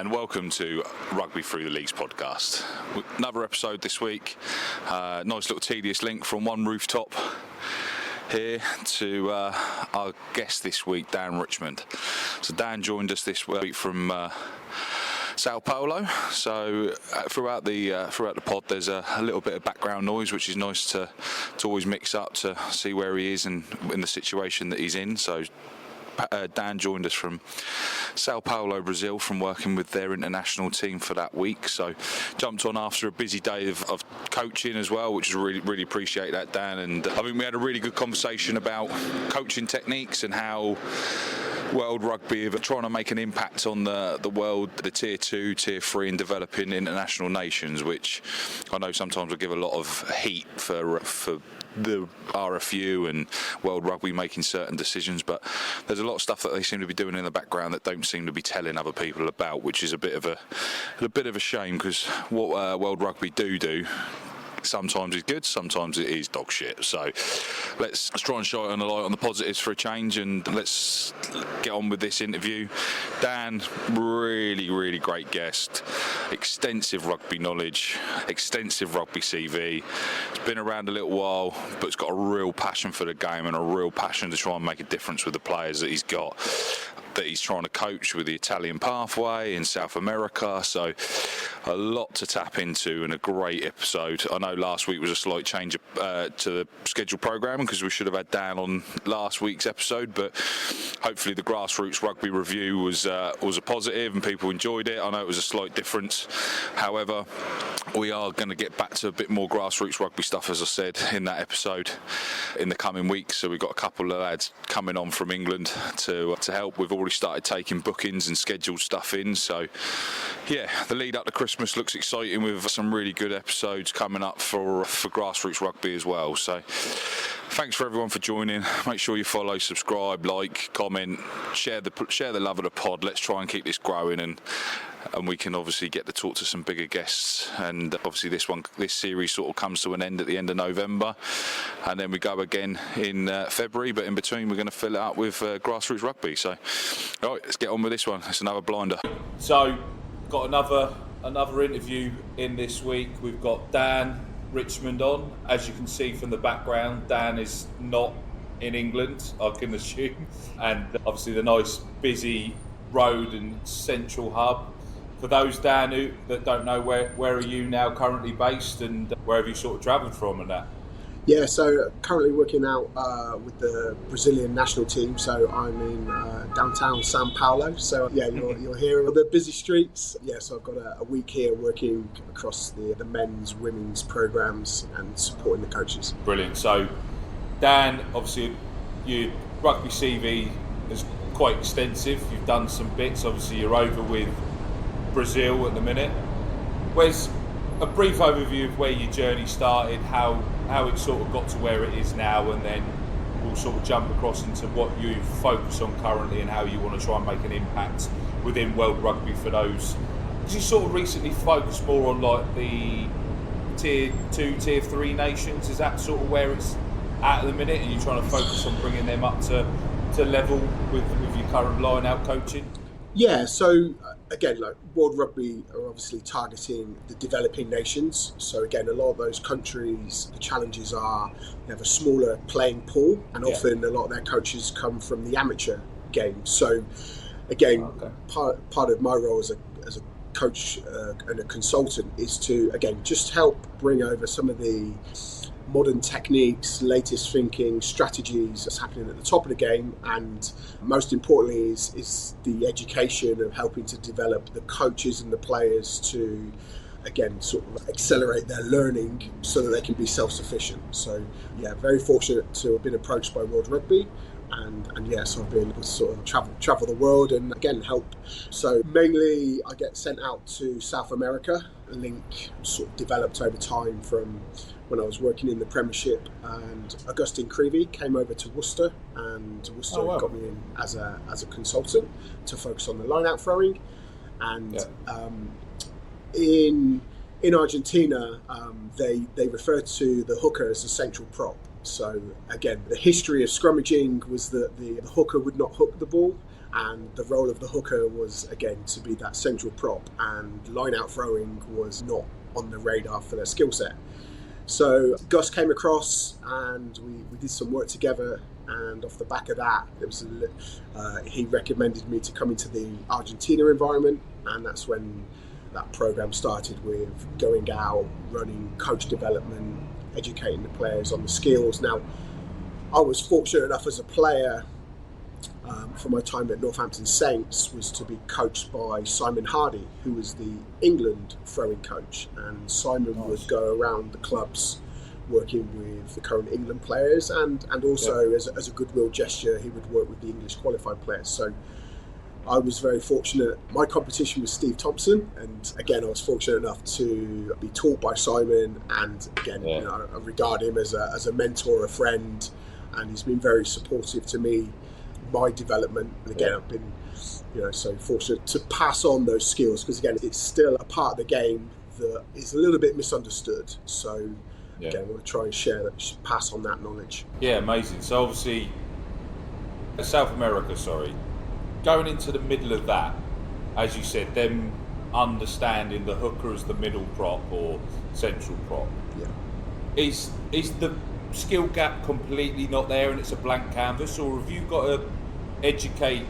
and welcome to Rugby Through the Leagues podcast. Another episode this week. Nice little tedious link from one rooftop here to our guest this week, Dan Richmond. So Dan joined us this week from Sao Paulo. So throughout the pod, there's a little bit of background noise, which is nice to always mix up to see where he is and in the situation that he's in. So Dan joined us from Sao Paulo, Brazil, from working with their international team for that week. So jumped on after a busy day of coaching as well, which is really appreciate that, Dan. And I think we had a really good conversation about coaching techniques and how World Rugby are trying to make an impact on the world, the tier 2, tier 3 and developing international nations, which I know sometimes will give a lot of heat for the RFU and World Rugby making certain decisions, but there's a lot of stuff that they seem to be doing in the background that don't seem to be telling other people about, which is a bit of a shame, because what World Rugby do sometimes is good, sometimes it is dog shit. So let's try and shine a light on the positives for a change, and let's get on with this interview. Dan, really great guest, extensive rugby knowledge, extensive rugby CV. It's been around a little while, but it's got a real passion for the game and a real passion to try and make a difference with the players that he's got, that he's trying to coach with the Italian pathway in South America. So a lot to tap into and a great episode. I know last week was a slight change to the scheduled programme because we should have had Dan on last week's episode, but hopefully the grassroots rugby review was a positive and people enjoyed it. I know it was a slight difference. However, we are going to get back to a bit more grassroots rugby stuff, as I said, in that episode in the coming weeks. So we've got a couple of lads coming on from England to help. We've already started taking bookings and scheduled stuff in. So yeah, the lead up to Christmas looks exciting with some really good episodes coming up for grassroots rugby as well. So thanks for everyone for joining. Make sure you follow, subscribe, like, comment, share the love of the pod. Let's try and keep this growing, and we can obviously get to talk to some bigger guests. And obviously this series sort of comes to an end at the end of November, and then we go again in February, but in between we're going to fill it up with grassroots rugby. So all right, let's get on with this one. It's another blinder. So got another interview in this week. We've got Dan Richmond on. As you can see from the background, Dan is not in England, I can assume, and obviously the nice busy road and central hub. For those, Dan, that don't know, where are you now currently based, and where have you sort of travelled from and that? Yeah, so currently working out with the Brazilian national team. So I'm in downtown Sao Paulo. So yeah, you'll hear the busy streets. Yeah, so I've got a week here working across the men's, women's programs and supporting the coaches. Brilliant. So Dan, obviously your rugby CV is quite extensive. You've done some bits. Obviously you're over with Brazil at the minute. Where's a brief overview of where your journey started, how it sort of got to where it is now, and then we'll sort of jump across into what you focus on currently and how you want to try and make an impact within World Rugby for those. Did you sort of recently focus more on like the tier 2, tier 3 nations? Is that sort of where it's at the minute, and you're trying to focus on bringing them up to level with your current line-out coaching? Yeah, so again, like World Rugby are obviously targeting the developing nations. So again, a lot of those countries, the challenges are they have a smaller playing pool, and often a lot of their coaches come from the amateur game. So again, part of my role as a coach and a consultant is to, again, just help bring over some of the modern techniques, latest thinking, strategies that's happening at the top of the game, and most importantly is the education of helping to develop the coaches and the players to, again, sort of accelerate their learning so that they can be self-sufficient. So yeah, very fortunate to have been approached by World Rugby, and yes, I've been able to sort of travel the world and again help. So mainly I get sent out to South America. A link sort of developed over time from when I was working in the Premiership, and Augustine Creevy came over to Worcester, and Worcester got me in as a consultant to focus on the line-out throwing. And in Argentina, they referred to the hooker as a central prop. So again, the history of scrummaging was that the hooker would not hook the ball, and the role of the hooker was, again, to be that central prop, and line-out throwing was not on the radar for their skill set. So Gus came across and we did some work together, and off the back of that, he recommended me to come into the Argentina environment, and that's when that program started, with going out, running coach development, educating the players on the skills. Now, I was fortunate enough as a player, for my time at Northampton Saints, was to be coached by Simon Hardy, who was the England throwing coach, and Simon would go around the clubs working with the current England players, and also as a goodwill gesture, he would work with the English qualified players. So I was very fortunate. My competition was Steve Thompson, and again, I was fortunate enough to be taught by Simon, and again, I regard him as a mentor, a friend, and he's been very supportive to me, my development. And again, I've been so fortunate to pass on those skills, because again, it's still a part of the game that is a little bit misunderstood. So again, I want to try and pass on that knowledge. Yeah, amazing. So obviously, South America, going into the middle of that, as you said, them understanding the hooker as the middle prop or central prop. Yeah. Is the skill gap completely not there and it's a blank canvas, or have you got to educate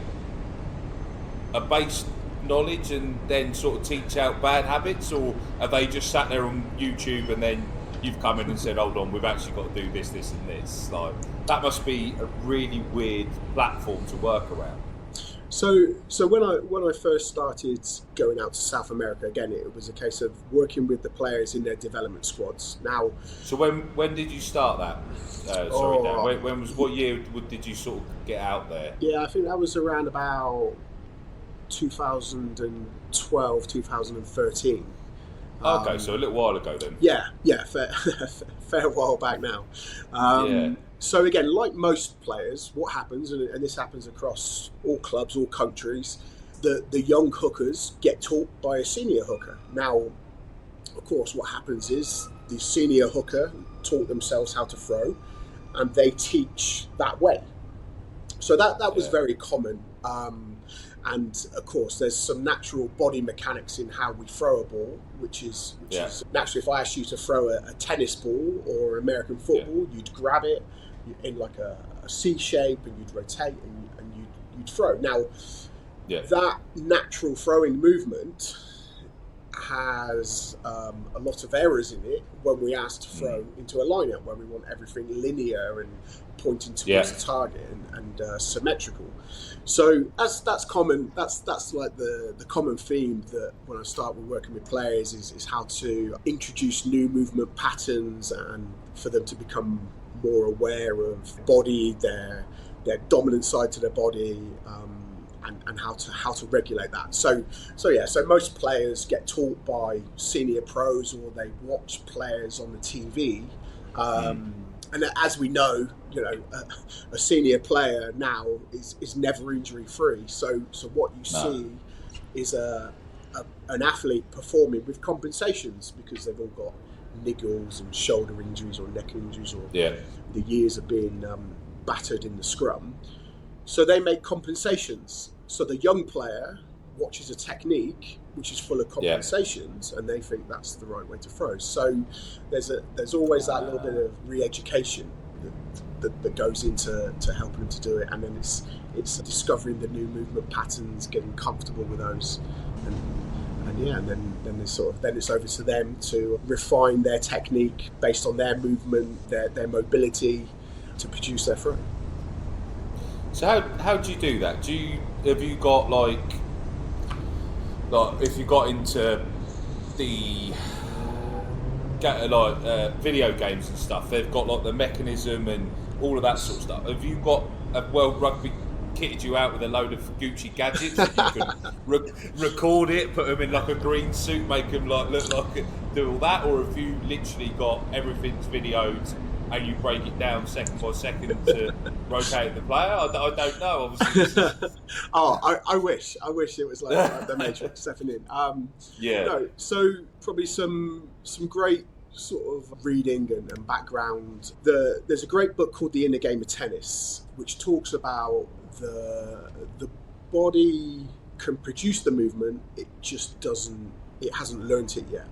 a base knowledge and then sort of teach out bad habits, or are they just sat there on YouTube and then you've come in and said, hold on, we've actually got to do this, this and this? Like, that must be a really weird platform to work around. So when I first started going out to South America, again, it was a case of working with the players in their development squads. Now, so when did you start that? Dan, what year did you sort of get out there? Yeah, I think that was around about 2012, 2013. Okay, so a little while ago then. Yeah, fair while back now. So again, like most players, what happens, and this happens across all clubs, all countries, the young hookers get taught by a senior hooker. Now, of course, what happens is the senior hooker taught themselves how to throw, and they teach that way. So that was very common. And of course, there's some natural body mechanics in how we throw a ball, which is naturally, if I asked you to throw a tennis ball or American football, you'd grab it in like a C shape, and you'd rotate and you'd throw. Now, that natural throwing movement has a lot of errors in it when we ask to throw into a lineup, where we want everything linear and pointing towards the target and symmetrical. So that's common. That's like the common theme that when I start with working with players is how to introduce new movement patterns, and for them to become more aware of body, their dominant side to their body, and how to regulate that. So most players get taught by senior pros, or they watch players on the TV. And as we know, a senior player now is never injury free. So what you see is an athlete performing with compensations, because they've all got niggles and shoulder injuries or neck injuries, or the years of being battered in the scrum. So they make compensations. So the young player watches a technique which is full of compensations, and they think that's the right way to throw. So there's always that little bit of re-education that goes into helping them to do it, and then it's discovering the new movement patterns, getting comfortable with those, and then it's over to them to refine their technique based on their movement, their mobility, to produce their throw. So how do you do that? Have you got like if you got into the video games and stuff, they've got like the mechanism and all of that sort of stuff. Have you got World Rugby kitted you out with a load of Gucci gadgets that you can record it, put them in like a green suit, make them like look like do all that, or have you literally got everything's videoed and you break it down second by second to rotate the player? I don't know, obviously. I wish it was like the Matrix stepping in. So probably some great sort of reading and background. There's a great book called The Inner Game of Tennis, which talks about the body can produce the movement, it hasn't learnt it yet.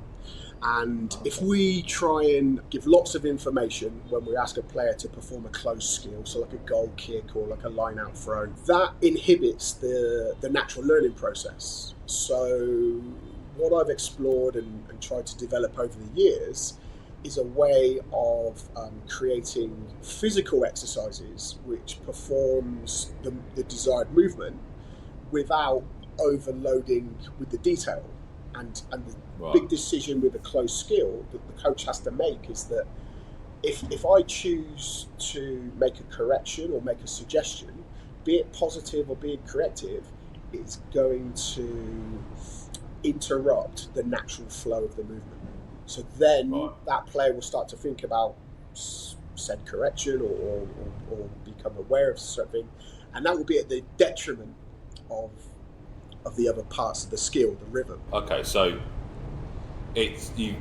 And if we try and give lots of information when we ask a player to perform a closed skill, so like a goal kick or like a line-out throw, that inhibits the natural learning process. So what I've explored and tried to develop over the years is a way of creating physical exercises which performs the desired movement without overloading with the detail. And the big decision with a closed skill that the coach has to make is that if I choose to make a correction or make a suggestion, be it positive or be it corrective, it's going to interrupt the natural flow of the movement. So then that player will start to think about said correction or become aware of something, and that will be at the detriment of the other parts of the skill, the rhythm. Okay, so you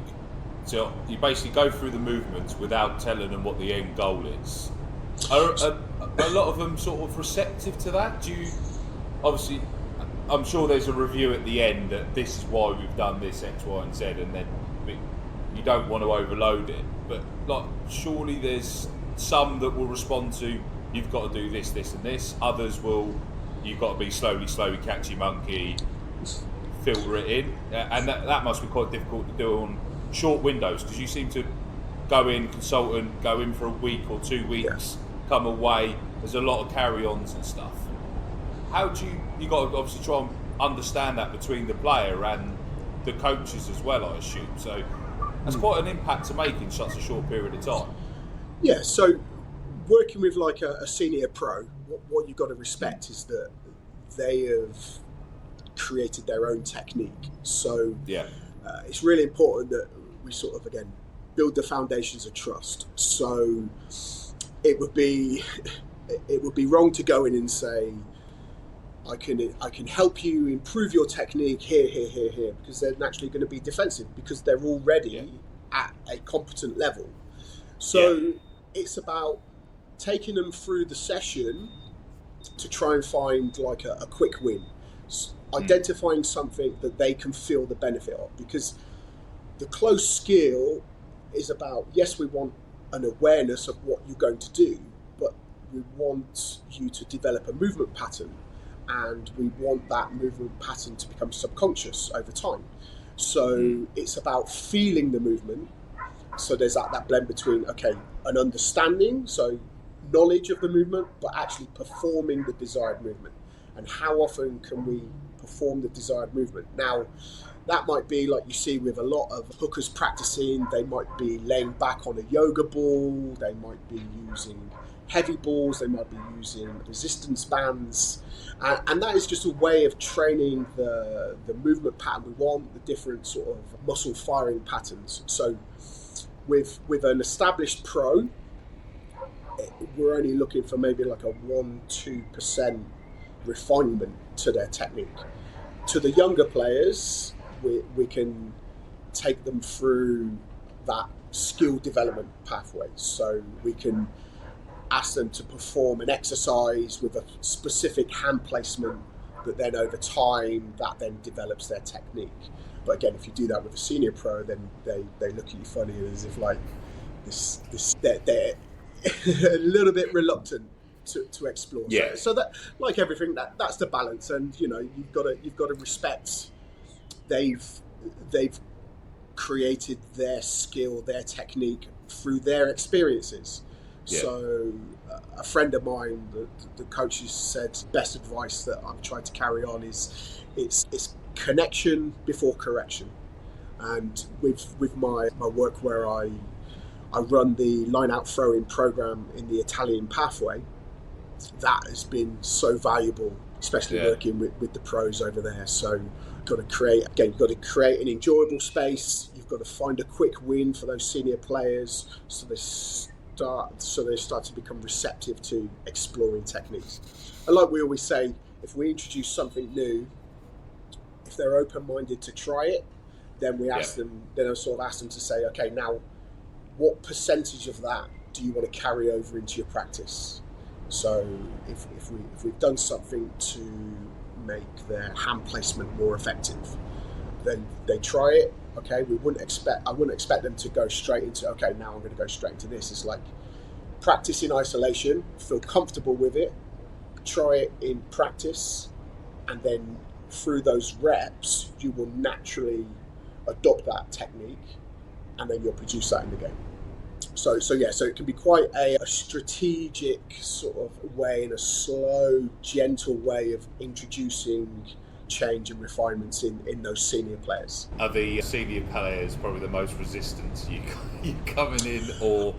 basically go through the movements without telling them what the end goal is. Are a lot of them sort of receptive to that? Do you, obviously, I'm sure there's a review at the end that this is why we've done this X, Y, and Z, and then you don't want to overload it. But like, surely there's some that will respond to, you've got to do this, this, and this. Others will, you've got to be slowly catch your monkey, filter it in, and that must be quite difficult to do on short windows, because you seem to go in, consultant, go in for a week or 2 weeks, come away. There's a lot of carry-ons and stuff. How do you got to obviously try and understand that between the player and the coaches as well, I assume. So that's quite an impact to make in such a short period of time. Yeah, so working with like a senior pro, what you've got to respect is that they have created their own technique. So it's really important that we sort of, again, build the foundations of trust. So it would be wrong to go in and say, I can help you improve your technique here, because they're naturally going to be defensive because they're already at a competent level. So it's about taking them through the session to try and find like a quick win, identifying something that they can feel the benefit of, because the close skill is about, yes, we want an awareness of what you're going to do, but we want you to develop a movement pattern, and we want that movement pattern to become subconscious over time. So it's about feeling the movement. So there's that blend between, an understanding, so knowledge of the movement, but actually performing the desired movement. And how often can we perform the desired movement? Now, that might be like you see with a lot of hookers practicing. They might be laying back on a yoga ball. They might be using heavy balls. They might be using resistance bands. And that is just a way of training the movement pattern we want, the different sort of muscle firing patterns. So with an established pro, we're only looking for maybe like a 1-2% refinement to their technique. To the younger players, we can take them through that skill development pathway. So we can ask them to perform an exercise with a specific hand placement that then over time that then develops their technique. But again, if you do that with a senior pro, then they look at you funny as if like they're a little bit reluctant to explore. Yeah. So that, like everything, that's the balance, and you've got to respect they've created their skill, their technique through their experiences. Yeah. So a friend of mine, the coach, has said best advice that I've tried to carry on is it's connection before correction. And with my work where I run the line-out throwing program in the Italian pathway, that has been so valuable, especially working with the pros over there. So you've got to create an enjoyable space. You've got to find a quick win for those senior players, so they start to become receptive to exploring techniques. And like we always say, if we introduce something new, if they're open-minded to try it, then we ask them. Then I sort of ask them to say, okay, now what percentage of that do you want to carry over into your practice? So if we've done something to make their hand placement more effective. Then they try it. Okay, I wouldn't expect them to go straight into, okay, now I'm going to go straight into this. It's like practice in isolation, feel comfortable with it, try it in practice, and then through those reps, you will naturally adopt that technique, and then you'll produce that in the game. So it can be quite a strategic sort of way, and a slow, gentle way of introducing change and refinements in those senior players. Are the senior players probably the most resistant to you coming in, or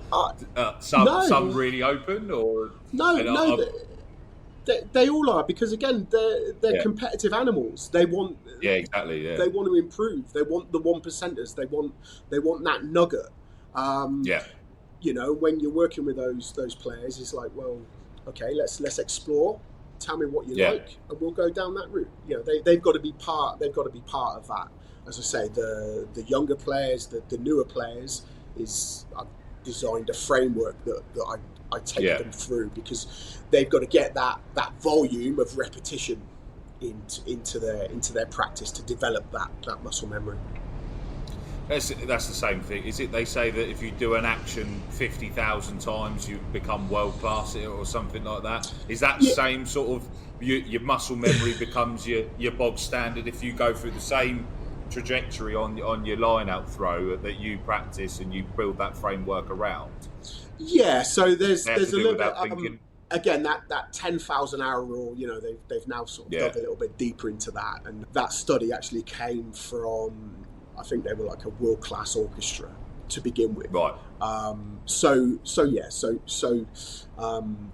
some really open, or no? They all are, because again they're competitive animals. They want They want to improve. They want the 1%ers. They want that nugget. You know, when you're working with those players, it's like, well, okay, let's explore. Tell me what you like, and we'll go down that route. You know, they've got to be part. They've got to be part of that. As I say, the younger players, the newer players, I've designed a framework that I take them through, because they've got to get that volume of repetition into their practice to develop that muscle memory. That's the same thing. Is it? They say that if you do an action 50,000 times, you become world class at it, or something like that. Is that the same sort of? Your muscle memory becomes your bog standard if you go through the same trajectory on your line out throw that you practice and you build that framework around. Yeah. So there's a little bit. Again, that 10,000 hour rule, you know, they've now sort of dug a little bit deeper into that, and that study actually came from, I think they were like a world-class orchestra to begin with. Right.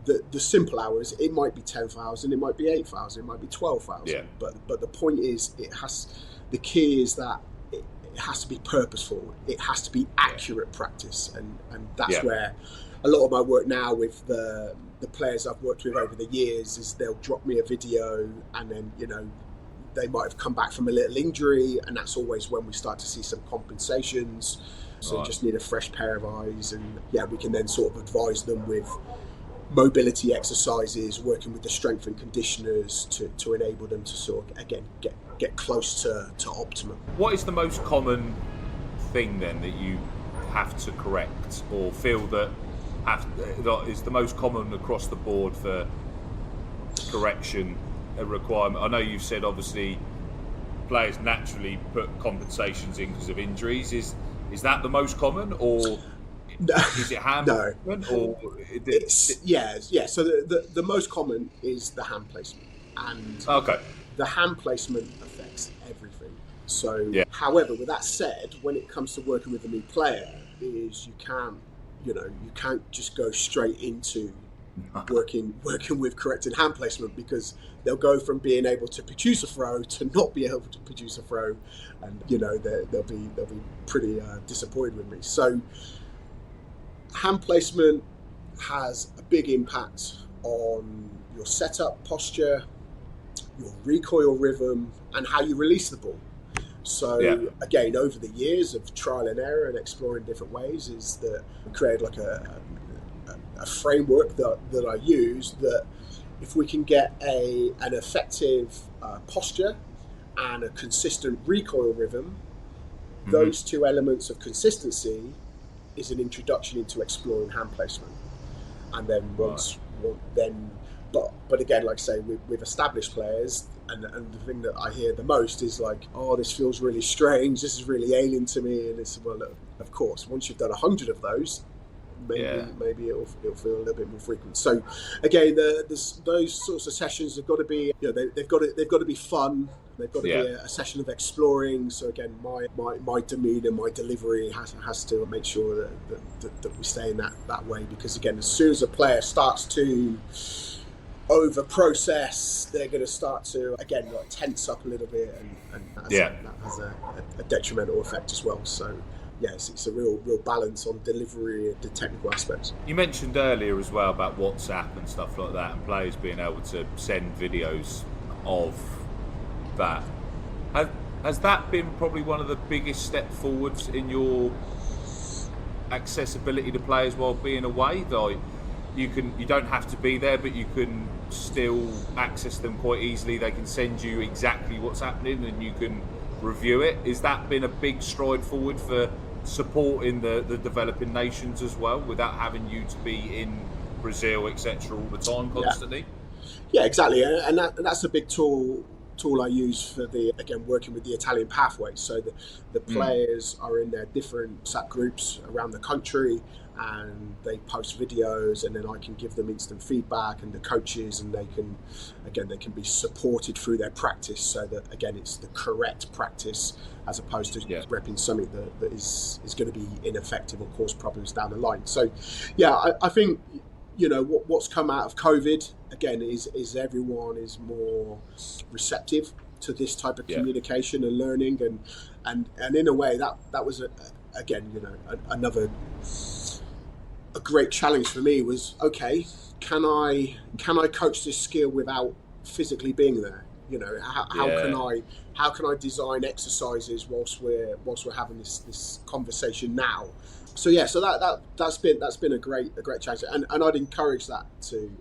The simple hours, it might be 10,000, it might be 8,000, it might be 12,000. Yeah. But the point is, the key is that it has to be purposeful. It has to be accurate practice, and that's where a lot of my work now with the players I've worked with over the years is they'll drop me a video, and then, you know, they might have come back from a little injury, and that's always when we start to see some compensations. So you just need a fresh pair of eyes, and we can then sort of advise them with mobility exercises, working with the strength and conditioners to enable them to sort of, again, get close to optimum. What is the most common thing then that you have to correct, or feel that is the most common across the board for correction? A requirement. I know you've said obviously players naturally put compensations in because of injuries. Is that the most common, or is it hand placement? Or So the most common is the hand placement, and the hand placement affects everything. So, however, with that said, when it comes to working with a new player, is you can't just go straight into working with corrected hand placement, because they'll go from being able to produce a throw to not be able to produce a throw, and you know they'll be pretty disappointed with me. So hand placement has a big impact on your setup posture, your recoil rhythm, and how you release the ball. So again, over the years of trial and error and exploring different ways, is that we created like a framework that I use, that if we can get an effective posture and a consistent recoil rhythm, those two elements of consistency is an introduction into exploring hand placement. And then but again, like I say, with established players, and the thing that I hear the most is like, oh, this feels really strange, this is really alien to me. And it's, well, look, of course, once you've done 100 of those, maybe it'll feel a little bit more frequent. So again, those sorts of sessions have got to be, you know, they've got to be fun. They've got to be a session of exploring. So again, my demeanour, my delivery has to make sure that we stay in that way, because again, as soon as a player starts to over process, they're going to start to again like tense up a little bit, and that has a detrimental effect as well. So yes, it's a real balance on delivery and the technical aspects. You mentioned earlier as well about WhatsApp and stuff like that, and players being able to send videos of that. Has that been probably one of the biggest step forwards in your accessibility to players while being away? Though you don't have to be there, but you can still access them quite easily? They can send you exactly what's happening and you can review it. Has that been a big stride forward for supporting the developing nations as well, without having you to be in Brazil, etc., all the time constantly? Yeah, exactly, and that's a big tool I use for working with the Italian pathway. So the players are in their different SAP groups around the country, and they post videos, and then I can give them instant feedback, and the coaches, and they can be supported through their practice, so that again it's the correct practice as opposed to repping something that is going to be ineffective or cause problems down the line. So I think what's come out of COVID again is everyone is more receptive to this type of communication and learning, and in a way that was another a great challenge for me was, okay, can I coach this skill without physically being there? How can I design exercises whilst we're having this conversation now? So that's been a great challenge, and I'd encourage that to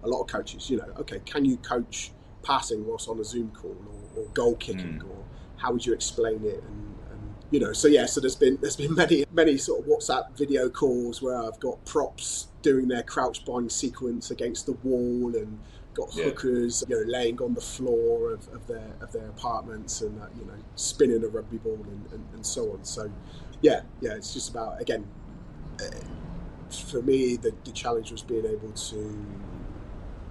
a lot of coaches. Okay, can you coach passing whilst on a Zoom call, or goal kicking, or how would you explain it? So there's been many sort of WhatsApp video calls where I've got props doing their crouch bind sequence against the wall, and got hookers laying on the floor of their apartments, and spinning a rugby ball and so on. So it's just about, again, for me the challenge was being able to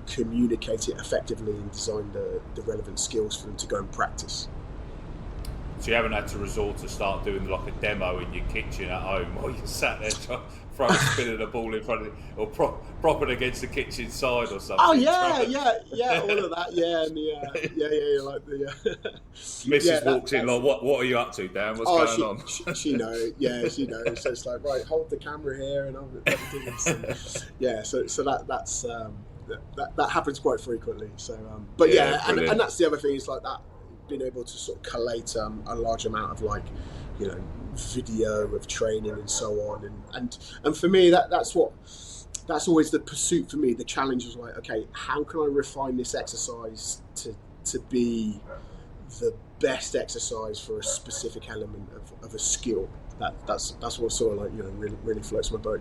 communicate it effectively and design the relevant skills for them to go and practice. So you haven't had to resort to start doing like a demo in your kitchen at home while you sat there spinning a ball in front of it, or propping against the kitchen side or something? Oh yeah, all of that, and like the Mrs. walks in like, what are you up to, Dan? What's going on? She knows. Yeah, she knows. So it's like, right, hold the camera here, and I'll do this. So that's that happens quite frequently. So, and that's the other thing, is like that, being able to sort of collate a large amount of video of training and so on, and for me that's always the pursuit for me. The challenge is like, okay, how can I refine this exercise to be the best exercise for a specific element of a skill? That's what sort of really floats my boat.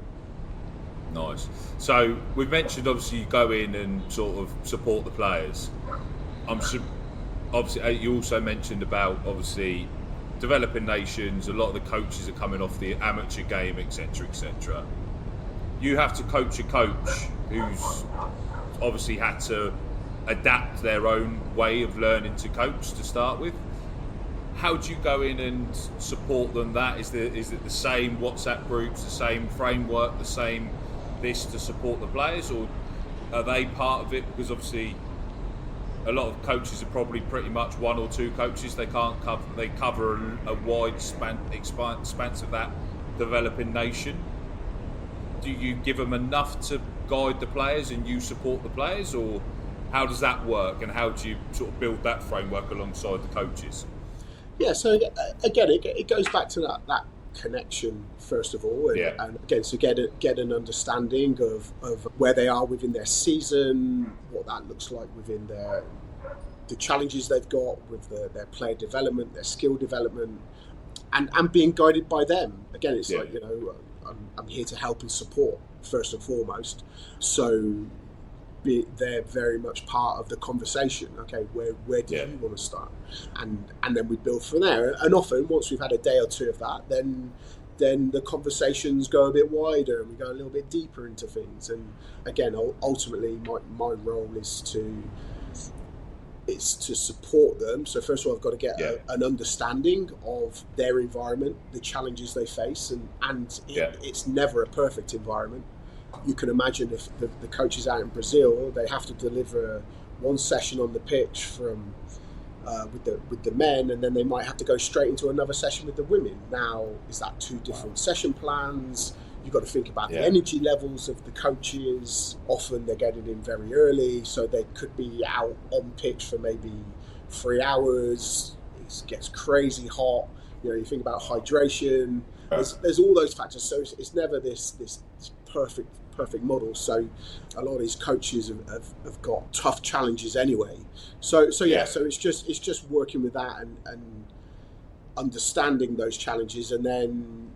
Nice. So we've mentioned, obviously, you go in and sort of support the players. Obviously, you also mentioned about, obviously, developing nations. A lot of the coaches are coming off the amateur game, etc., etc. You have to coach a coach who's obviously had to adapt their own way of learning to coach to start with. How do you go in and support them? Is it the same WhatsApp groups, the same framework, the same this to support the players, or are they part of it? Because obviously a lot of coaches are probably pretty much one or two coaches. They can't cover. They cover a wide expanse of that developing nation. Do you give them enough to guide the players, and you support the players, or how does that work? And how do you sort of build that framework alongside the coaches? Yeah. So again, it goes back to that connection first of all, and again, so get an understanding of where they are within their season, what that looks like within the challenges they've got with their player development, their skill development, and being guided by them. Again, it's like, I'm here to help and support first and foremost, so they're very much part of the conversation. Okay, where do you want to start, and then we build from there. And often, once we've had a day or two of that, then the conversations go a bit wider, and we go a little bit deeper into things. And again, ultimately, my role is to support them. So first of all, I've got to get an understanding of their environment, the challenges they face, and it's never a perfect environment. You can imagine if the coaches out in Brazil, they have to deliver one session on the pitch from with the men, and then they might have to go straight into another session with the women. Now, is that two different session plans? You've got to think about the energy levels of the coaches. Often they're getting in very early, so they could be out on pitch for maybe 3 hours. It gets crazy hot. You think about hydration. There's all those factors. So it's never this perfect model. So a lot of these coaches have got tough challenges anyway. So it's just working with that and understanding those challenges, and then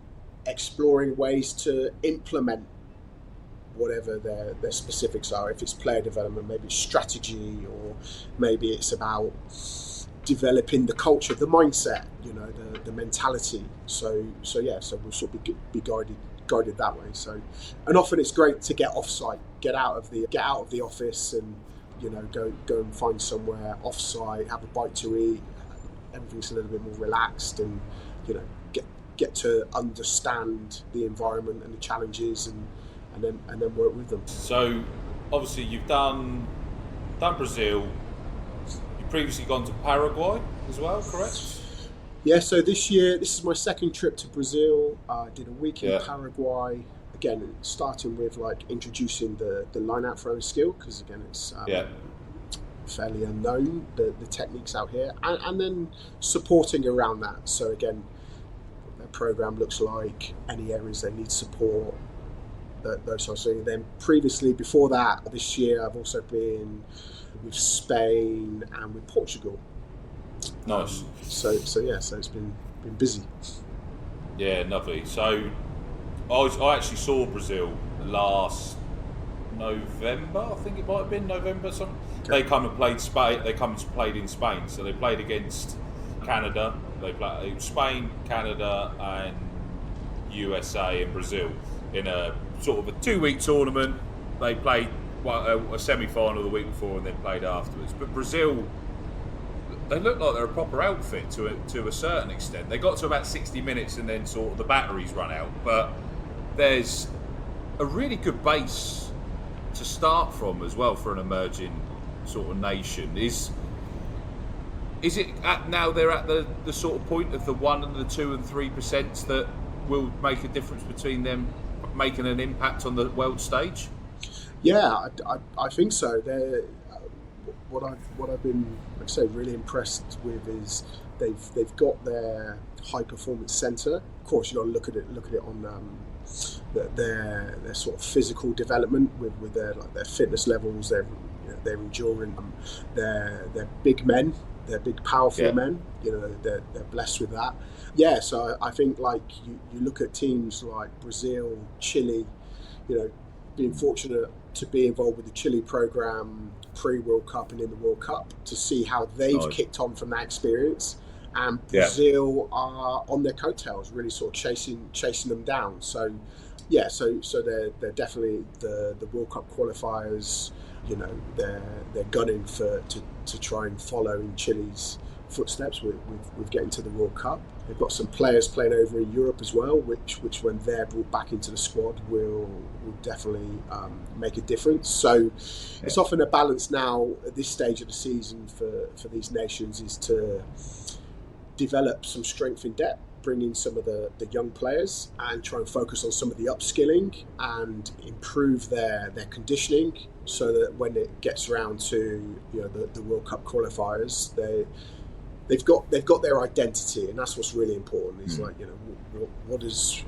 exploring ways to implement whatever their specifics are. If it's player development, maybe it's strategy, or maybe it's about developing the culture, the mindset, the mentality. So we'll sort of be guided that way. So, and often it's great to get off-site, get out of the office, and go and find somewhere off-site, have a bite to eat. Everything's a little bit more relaxed, and get to understand the environment and the challenges, and then work with them. So obviously you've done Brazil. You've previously gone to Paraguay as well, correct? Yeah, so this is my second trip to Brazil. I did a week in Paraguay. Again, starting with like introducing the line-out throwing skill, because again it's fairly unknown, the techniques out here, and then supporting around that. So again, what their program looks like, any areas they need support, those sorts of things. Then previously, before that, this year I've also been with Spain and with Portugal. Nice. So it's been busy. Yeah, lovely. So I actually saw Brazil last November. I think it might have been November. Something. Okay. They come and played Spain. They come and played in Spain. So they played against Canada. They played Spain, Canada, and USA and Brazil in a sort of a 2-week tournament. They played a semi-final the week before and then played afterwards. But Brazil, they look like they're a proper outfit to a certain extent. They got to about 60 minutes and then sort of the batteries run out. But there's a really good base to start from as well for an emerging sort of nation. Is it now they're at the sort of point of the 1 and the 2 and 3% that will make a difference between them making an impact on the world stage? Yeah, I think so. What I've been, like I say, really impressed with is they've got their high performance centre. Of course, you got to look at it on their sort of physical development with their fitness levels, their endurance, they're big men, they're big powerful men. They're blessed with that. Yeah, so I think like you look at teams like Brazil, Chile, being fortunate to be involved with the Chile program pre-World Cup and in the World Cup to see how they've kicked on from that experience, and Brazil are on their coattails, really sort of chasing them down. So so they're definitely the World Cup qualifiers. They're gunning to try and follow in Chile's footsteps with getting to the World Cup. They've got some players playing over in Europe as well, which when they're brought back into the squad will definitely make a difference. So it's often a balance now at this stage of the season for these nations is to develop some strength in depth, bring in some of the young players and try and focus on some of the upskilling and improve their conditioning, so that when it gets around to the World Cup qualifiers, they've got their identity, and that's what's really important. Is like what is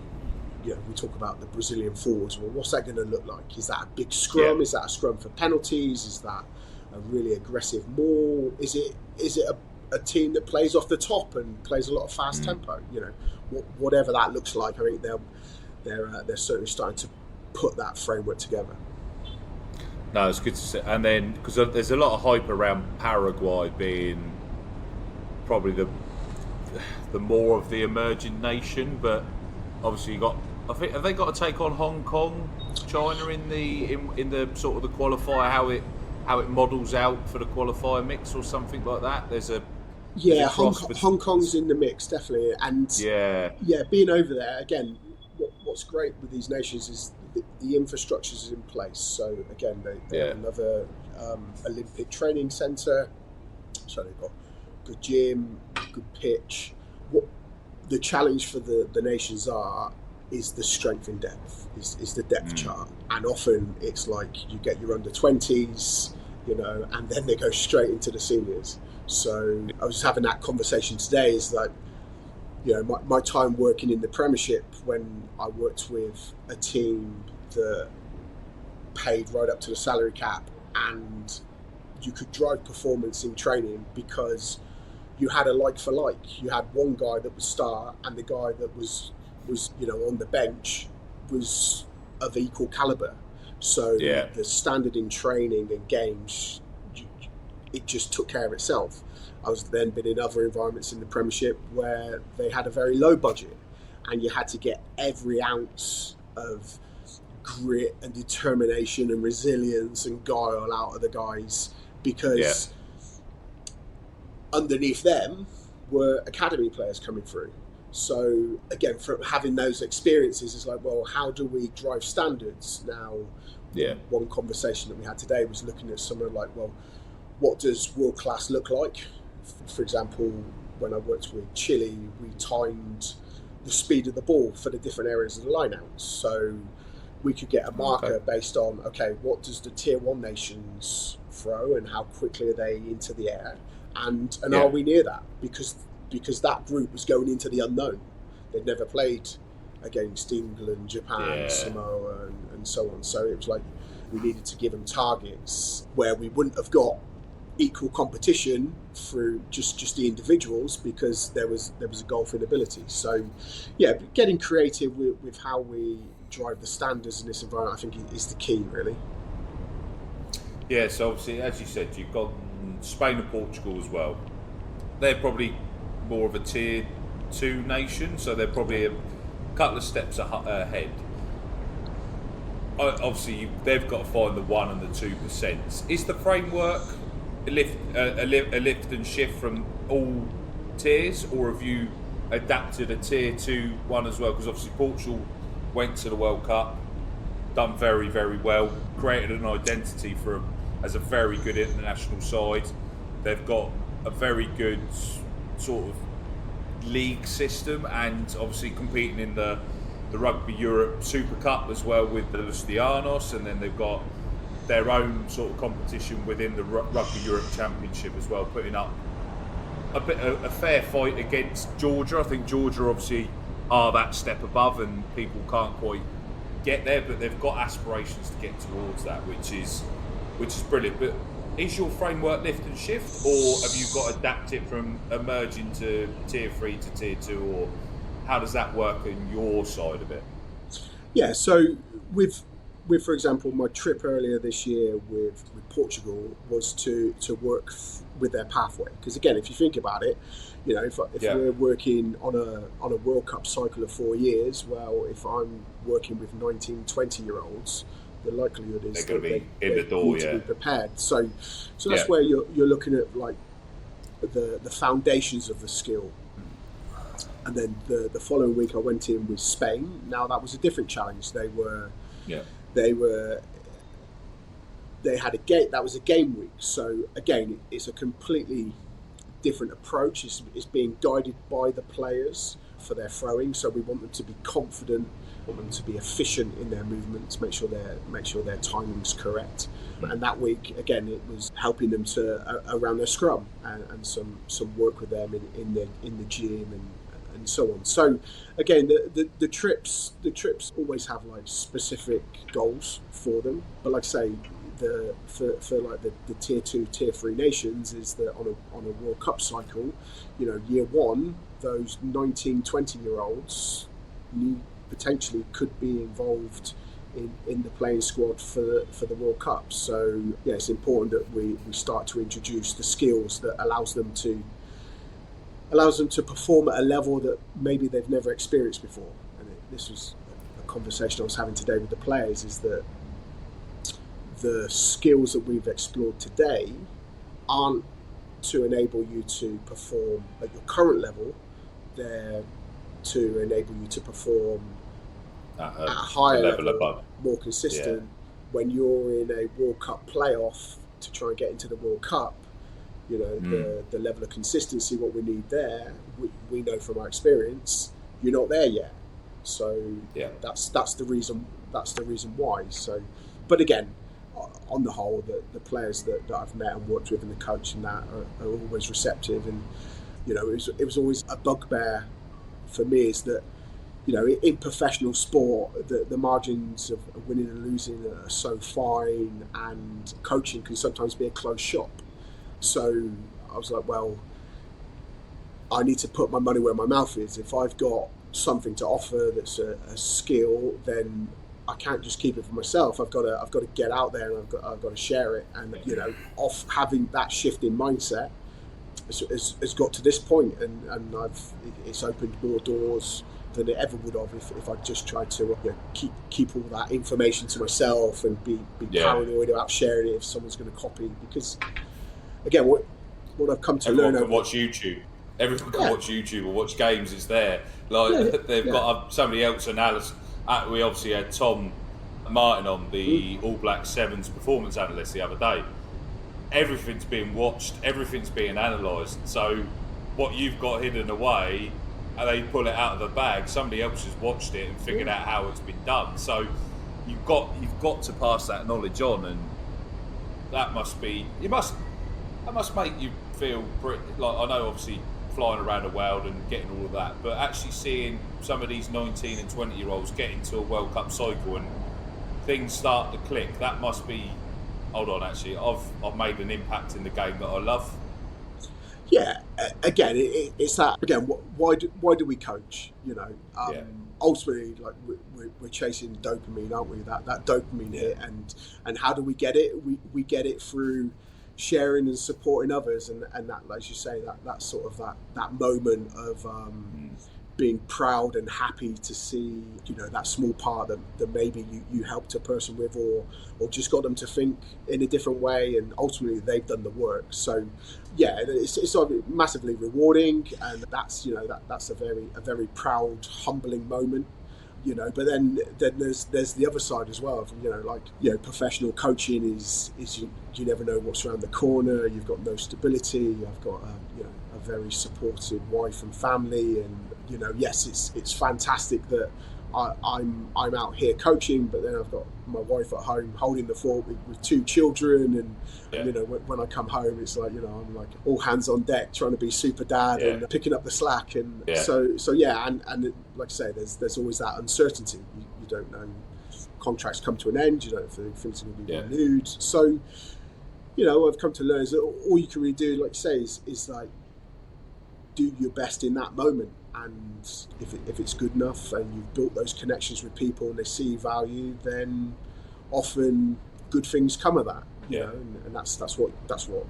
we talk about the Brazilian forwards. Well, what's that going to look like? Is that a big scrum? Yeah. Is that a scrum for penalties? Is that a really aggressive maul? Is it a team that plays off the top and plays a lot of fast tempo? Whatever that looks like, I think they're certainly starting to put that framework together. No, it's good to see. And then because there's a lot of hype around Paraguay being probably the more of the emerging nation, but obviously I think have they got to take on Hong Kong, China in the sort of the qualifier, how it models out for the qualifier mix or something like that? Hong Kong's in the mix definitely, and being over there again. What's great with these nations is the infrastructure is in place. So again, they have another Olympic training centre, so they've got good gym, good pitch. What the challenge for the nations is the strength in depth, is the depth chart, and often it's like you get your under 20s, and then they go straight into the seniors. So I was just having that conversation today. Is like, my time working in the Premiership, when I worked with a team that paid right up to the salary cap, and you could drive performance in training because you had a like for like. You had one guy that was star, and the guy that was on the bench was of equal caliber. So the standard in training and games, it just took care of itself. I was then been in other environments in the Premiership where they had a very low budget, and you had to get every ounce of grit and determination and resilience and guile out of the guys, because underneath them were academy players coming through. So again, from having those experiences, it's like, well, how do we drive standards now? One conversation that we had today was looking at somewhere like, well, what does world class look like? For example, when I worked with Chile, we timed the speed of the ball for the different areas of the lineouts. So we could get a marker based on, what does the tier 1 nations throw and how quickly are they into the air? And are we near that? Because that group was going into the unknown. They'd never played against England, Japan, Samoa, and so on. So it was like we needed to give them targets where we wouldn't have got equal competition through just the individuals, because there was a golf in ability. So getting creative with how we drive the standards in this environment, I think, is the key, really. So obviously, as you said, you've got Spain and Portugal as well. They're probably more of a tier 2 nation, so they're probably a couple of steps ahead. Obviously, they've got to find the 1% and the 2%. Is the framework a lift and shift from all tiers, or have you adapted a tier 2 one as well? Because obviously Portugal went to the World Cup, done very, very well, created an identity as a very good international side. They've got a very good sort of league system, and obviously competing in the Rugby Europe Super Cup as well with the Lineouts, and then they've got their own sort of competition within the Rugby Europe Championship as well, putting up a fair fight against Georgia. I think Georgia obviously are that step above, and people can't quite get there, but they've got aspirations to get towards that, which is brilliant. But is your framework lift and shift, or have you got to adapt it from emerging to tier 3 to tier 2, or how does that work in your side of it? So with for example, my trip earlier this year with Portugal was to work with their pathway. Because again, if you think about it, if we're working on a World Cup cycle of 4 years, well, if I'm working with 19, 20-year-olds, the likelihood is they're going to be in the door, to be prepared. So that's where you're looking at like the foundations of the skill. And then the following week I went in with Spain. Now that was a different challenge. They had a game. That was a game week. So again, it's a completely different approach. It's being guided by the players for their throwing. So we want them to be confident, want them to be efficient in their movements, make sure their timing's correct. And that week, again, it was helping them to around their scrum and some work with them in the gym and so on. So again, the trips always have like specific goals for them. But like I say, for like the tier 2, tier 3 nations is that on a World Cup cycle, year 1, those 19, 20-year-olds potentially could be involved in the playing squad for the World Cup. So it's important that we start to introduce the skills that allows them to perform at a level that maybe they've never experienced before. And this was a conversation I was having today with the players, is that the skills that we've explored today aren't to enable you to perform at your current level. They're to enable you to perform at a higher level above, more consistent. When you're in a World Cup playoff to try and get into the World Cup, the level of consistency, what we need there, we know from our experience, you're not there yet. So that's the reason why. So, but again, on the whole, the players that I've met and worked with and the coach and that are always receptive. And it was always a bugbear for me, is that in professional sport, the margins of winning and losing are so fine, and coaching can sometimes be a closed shop. So I was like, well, I need to put my money where my mouth is. If I've got something to offer that's a skill, then I can't just keep it for myself. I've got to get out there, and I've got to share it. And off having that shift in mindset has got to this point, and it's opened more doors than it ever would have if I just tried to keep all that information to myself and be paranoid about sharing it if someone's going to copy. Because again, what I've come to learn, everyone can watch YouTube. Everyone can watch YouTube or watch games. It's there. They've got somebody else analysis. We obviously had Tom Martin on, the All Black Sevens performance analyst, the other day. Everything's being watched. Everything's being analysed. So what you've got hidden away, and they pull it out of the bag, somebody else has watched it and figured out how it's been done. So you've got to pass that knowledge on, and that must make you feel pretty, like, I know obviously flying around the world and getting all of that, but actually seeing some of these 19 and 20 year olds get into a World Cup cycle and things start to click, that must be, hold on, actually I've made an impact in the game that I love. Yeah, again, it's that. Again, why do we coach? Ultimately, like we're chasing dopamine, aren't we? That dopamine hit, and how do we get it? We get it through sharing and supporting others, and that, as you say, that sort of that moment of being proud and happy to see that small part that maybe you helped a person with, or just got them to think in a different way, and ultimately they've done the work. So yeah, it's massively rewarding, and that's that's a very proud, humbling moment. But then there's the other side as well. Professional coaching is you never know what's around the corner. You've got no stability. I've got a very supportive wife and family, and yes, it's fantastic that I'm out here coaching, but then I've got my wife at home holding the fort with two children, and when I come home, it's like I'm like all hands on deck, trying to be super dad and picking up the slack, and so and like I say, there's always that uncertainty. You don't know, contracts come to an end, you don't know if things are going to be renewed. So I've come to learn is that all you can really do, like you say, is like do your best in that moment. And if it's good enough and you've built those connections with people and they see value, then often good things come of that. And that's what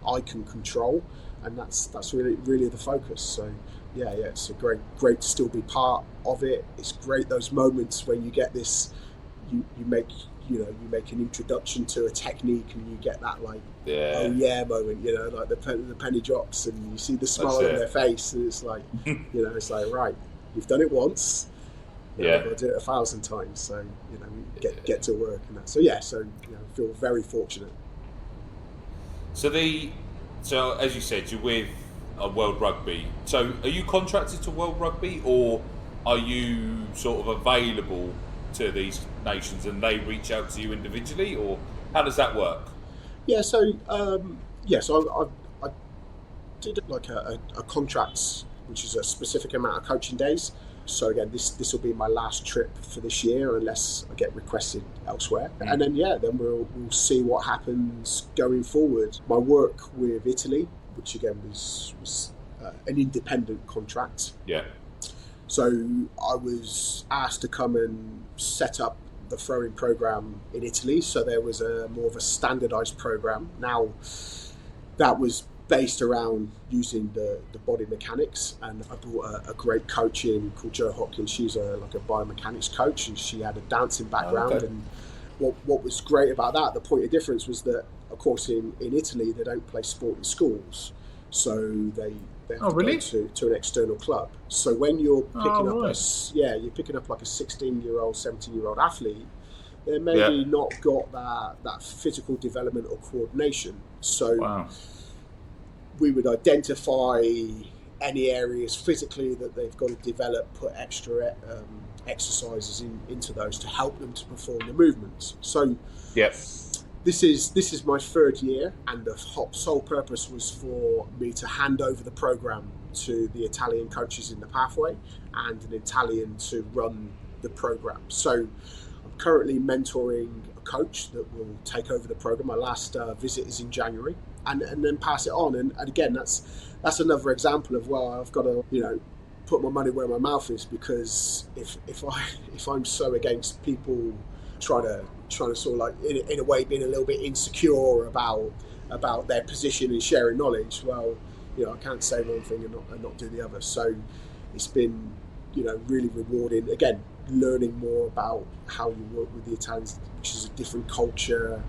I can control, and that's really the focus. So it's a great to still be part of it. It's great those moments when you get this, you make an introduction to a technique and you get that oh yeah moment, like the penny drops and you see the smile on their face, and it's like it's like, right, you've done it once, you've got to do it 1,000 times, so get to work and that. So I feel very fortunate. So as you said, you're with World Rugby. So are you contracted to World Rugby, or are you sort of available to these nations and they reach out to you individually, or how does that work? So I did like a contract, which is a specific amount of coaching days. So again, this will be my last trip for this year unless I get requested elsewhere. And then we'll see what happens going forward. My work with Italy, which again was an independent contract. So I was asked to come and set up the throwing program in Italy. So there was more of a standardized program. Now that was based around using the body mechanics, and I brought a great coach in called Jo Hopkins. She's like a biomechanics coach, and she had a dancing background. And what was great about that, the point of difference was that, of course, in Italy they don't play sport in schools, so they have to go to an external club. So when you're picking you're picking up like a 16-year-old, 17-year-old athlete, they're maybe not got that physical development or coordination. So we would identify any areas physically that they've got to develop, put extra exercises into those to help them to perform the movements. So this is my third year, and the sole purpose was for me to hand over the program to the Italian coaches in the pathway and an Italian to run the program. So I'm currently mentoring a coach that will take over the program. My last visit is in January, and then pass it on. And again, that's another example of, well, I've got to, put my money where my mouth is, because if I'm so against people trying to sort of like in a way being a little bit insecure about their position and sharing knowledge, well, I can't say one thing and not do the other. So it's been really rewarding, again, learning more about how you work with the Italians, which is a different culture,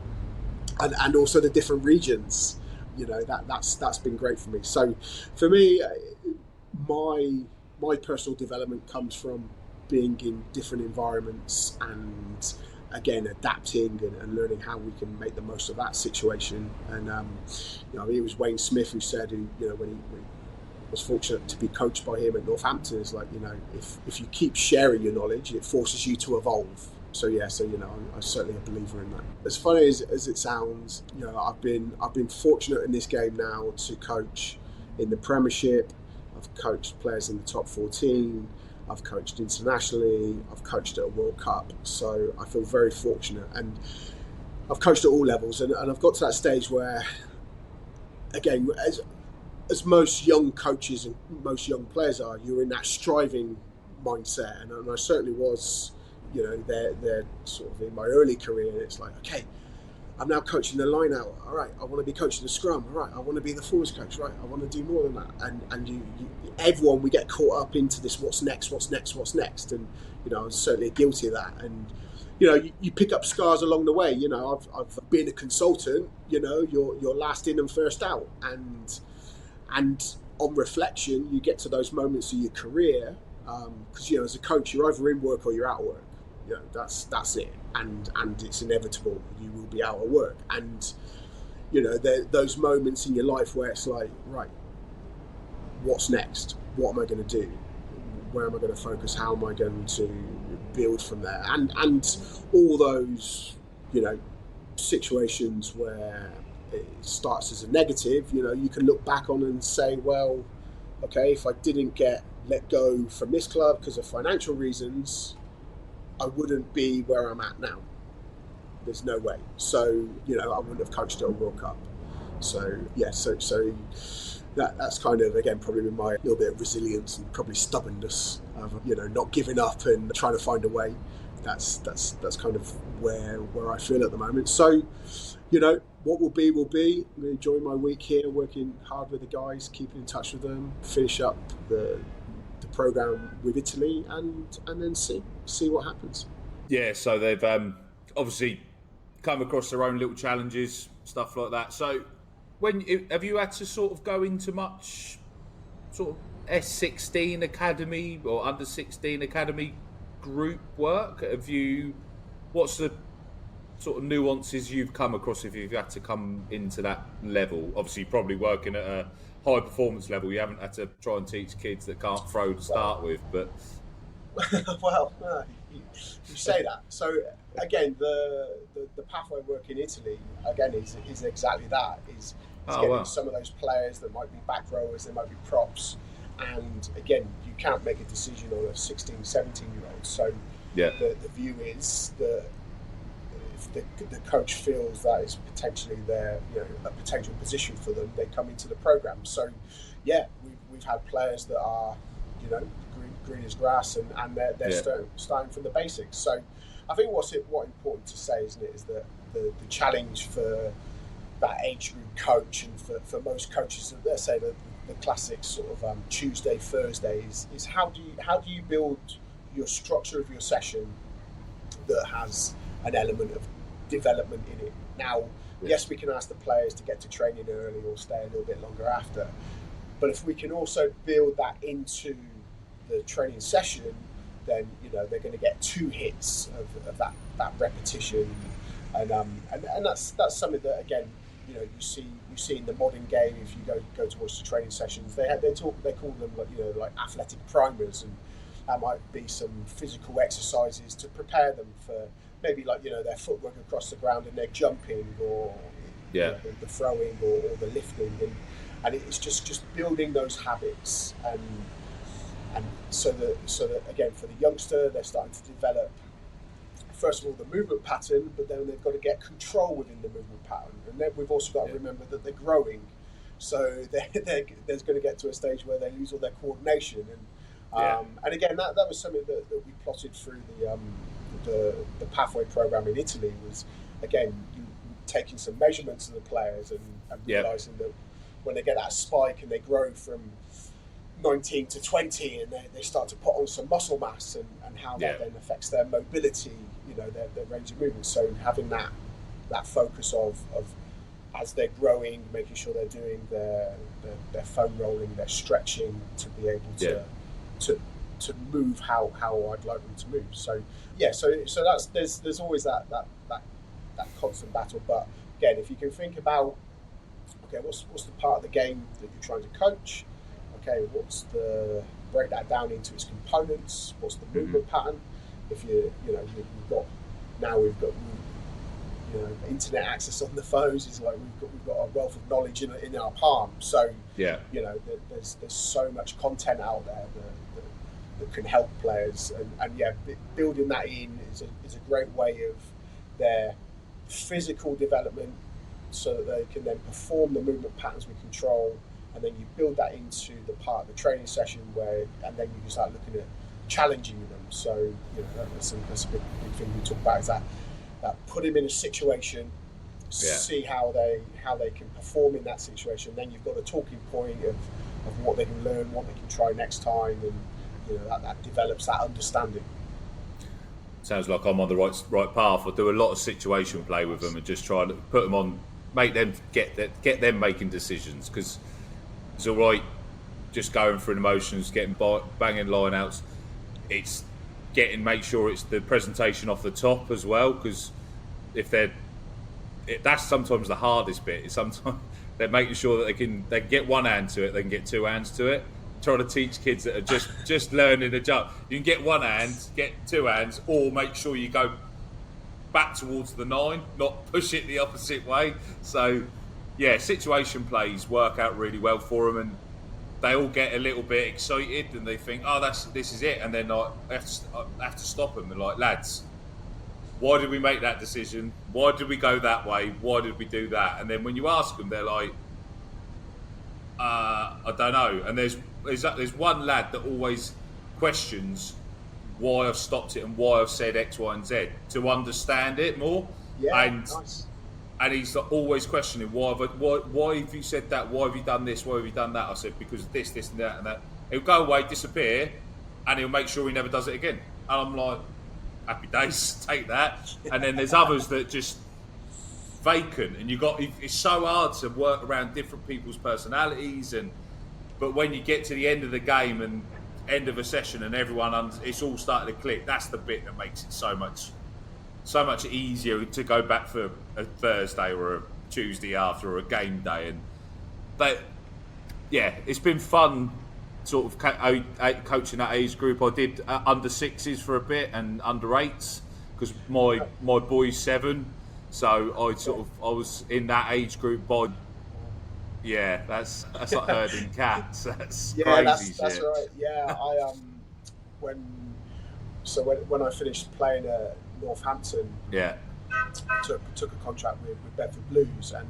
and also the different regions. That's been great for me. So for me, my personal development comes from being in different environments and, again, adapting and learning how we can make the most of that situation. And it was Wayne Smith who said, when he was fortunate to be coached by him at Northampton, is like, if you keep sharing your knowledge, it forces you to evolve. So I'm certainly a believer in that. As funny as it sounds, I've been fortunate in this game now to coach in the Premiership. I've coached players in the top 14. I've coached internationally. I've coached at a World Cup. So I feel very fortunate, and I've coached at all levels. And I've got to that stage where, again, as most young coaches and most young players are, you're in that striving mindset, and I certainly was. They're sort of in my early career. It's like, okay, I'm now coaching the line out. All right, I want to be coaching the scrum. All right, I want to be the forwards coach. Right, I want to do more than that. And everyone, we get caught up into this. What's next? And I was certainly guilty of that. And you pick up scars along the way. I've been a consultant. You're last in and first out. And on reflection, you get to those moments of your career, because as a coach, you're either in work or you're out of work. That's it, and it's inevitable. You will be out of work, and those moments in your life where it's like, right, what's next? What am I going to do? Where am I going to focus? How am I going to build from there? And all those situations where it starts as a negative, you can look back on and say, well, okay, if I didn't get let go from this club because of financial reasons, I wouldn't be where I'm at now. There's no way. So, I wouldn't have coached at a World Cup. So, yeah, so that's kind of, again, probably been my little bit of resilience and probably stubbornness of, not giving up and trying to find a way. That's kind of where I feel at the moment. So, what will be, will be. I'm going to enjoy my week here, working hard with the guys, keeping in touch with them, finish up the program with Italy, and then see what happens. Yeah, so they've obviously come across their own little challenges, stuff like that. So have you had to sort of go into much sort of S16 academy or under 16 academy group work? What's the sort of nuances you've come across if you've had to come into that level? Obviously, you're probably working at a high performance level. You haven't had to try and teach kids that can't throw to start with, but well, you say that. So again, the pathway work in Italy again is exactly that. Is getting some of those players that might be back rowers, they might be props, and again, you can't make a decision on a 16, 17-year-old. So the view is that if the coach feels that is potentially a potential position for them, they come into the program. So yeah, we've had players that are green as grass, and they're starting from the basics. So I think what's important to say, isn't it, is that the challenge for that age group coach and for most coaches, let's say the classic sort of Tuesday, Thursdays, is how do you build your structure of your session that has an element of development in it. Now, yes, we can ask the players to get to training early or stay a little bit longer after, but if we can also build that into the training session, then they're going to get 2 hits of that repetition, and that's something that, again, you see in the modern game. If you go to watch the training sessions, they call them like athletic primers, and that might be some physical exercises to prepare them for maybe their footwork across the ground and their jumping, or the throwing or the lifting, and it's just building those habits, and so that again, for the youngster, they're starting to develop, first of all, the movement pattern, but then they've got to get control within the movement pattern, and then we've also got to remember that they're growing, so there's going to get to a stage where they lose all their coordination, and again, that was something that we plotted through the pathway program in Italy, was again you taking some measurements of the players and realizing that when they get that spike and they grow from 19 to 20 and they start to put on some muscle mass, and how that then affects their mobility, their range of movement. So having that focus of as they're growing, making sure they're doing their foam rolling, their stretching, to be able to move how I'd like them to move. So so that's there's always that constant battle. But again, if you can think about, okay, what's the part of the game that you're trying to coach? Okay, break that down into its components. What's the movement pattern? If we've got internet access on the phones. It's like we've got a wealth of knowledge in our palm. So there's so much content out there that can help players, and building that in is a great way of their physical development, so that they can then perform the movement patterns with control. And then you build that into the part of the training session and then you can start looking at challenging them. So that's a big thing we talk about, is that put them in a situation, see how they can perform in that situation. Then you've got a talking point of what they can learn, what they can try next time, and that develops that understanding. Sounds like I'm on the right path. I do a lot of situation play with them and just try to put them on, make them get them making decisions, because it's all right just going through the motions, banging lineouts. It's make sure it's the presentation off the top as well, because if that's sometimes the hardest bit. Is sometimes they're making sure that they can get one hand to it, they can get two hands to it. Trying to teach kids that are just learning to jump. You can get one hand, get two hands, or make sure you go back towards the 9, not push it the opposite way. So situation plays work out really well for them, and they all get a little bit excited and they think, this is it, and then I have to stop them and like, lads, why did we make that decision? Why did we go that way? Why did we do that? And then when you ask them, they're like, I don't know. And there's one lad that always questions why I've stopped it and why I've said X, Y, and Z, to understand it more. Nice. And he's always questioning, why have you said that? Why have you done this? Why have you done that? I said, because of this, and that, and that. He'll go away, disappear, and he'll make sure he never does it again. And I'm like, happy days, take that. And then there's others that just vacant, and it's so hard to work around different people's personalities. But when you get to the end of the game and end of a session and it's all starting to click, that's the bit that makes it so much easier to go back for a Thursday or a Tuesday after, or a game day. And it's been fun sort of coaching that age group. I did under 6s for a bit and under 8s, because my boy's 7, so I was in that age group by that's like herding cats. That's crazy. That's right. I when I finished playing at Northampton, took a contract with Bedford Blues, and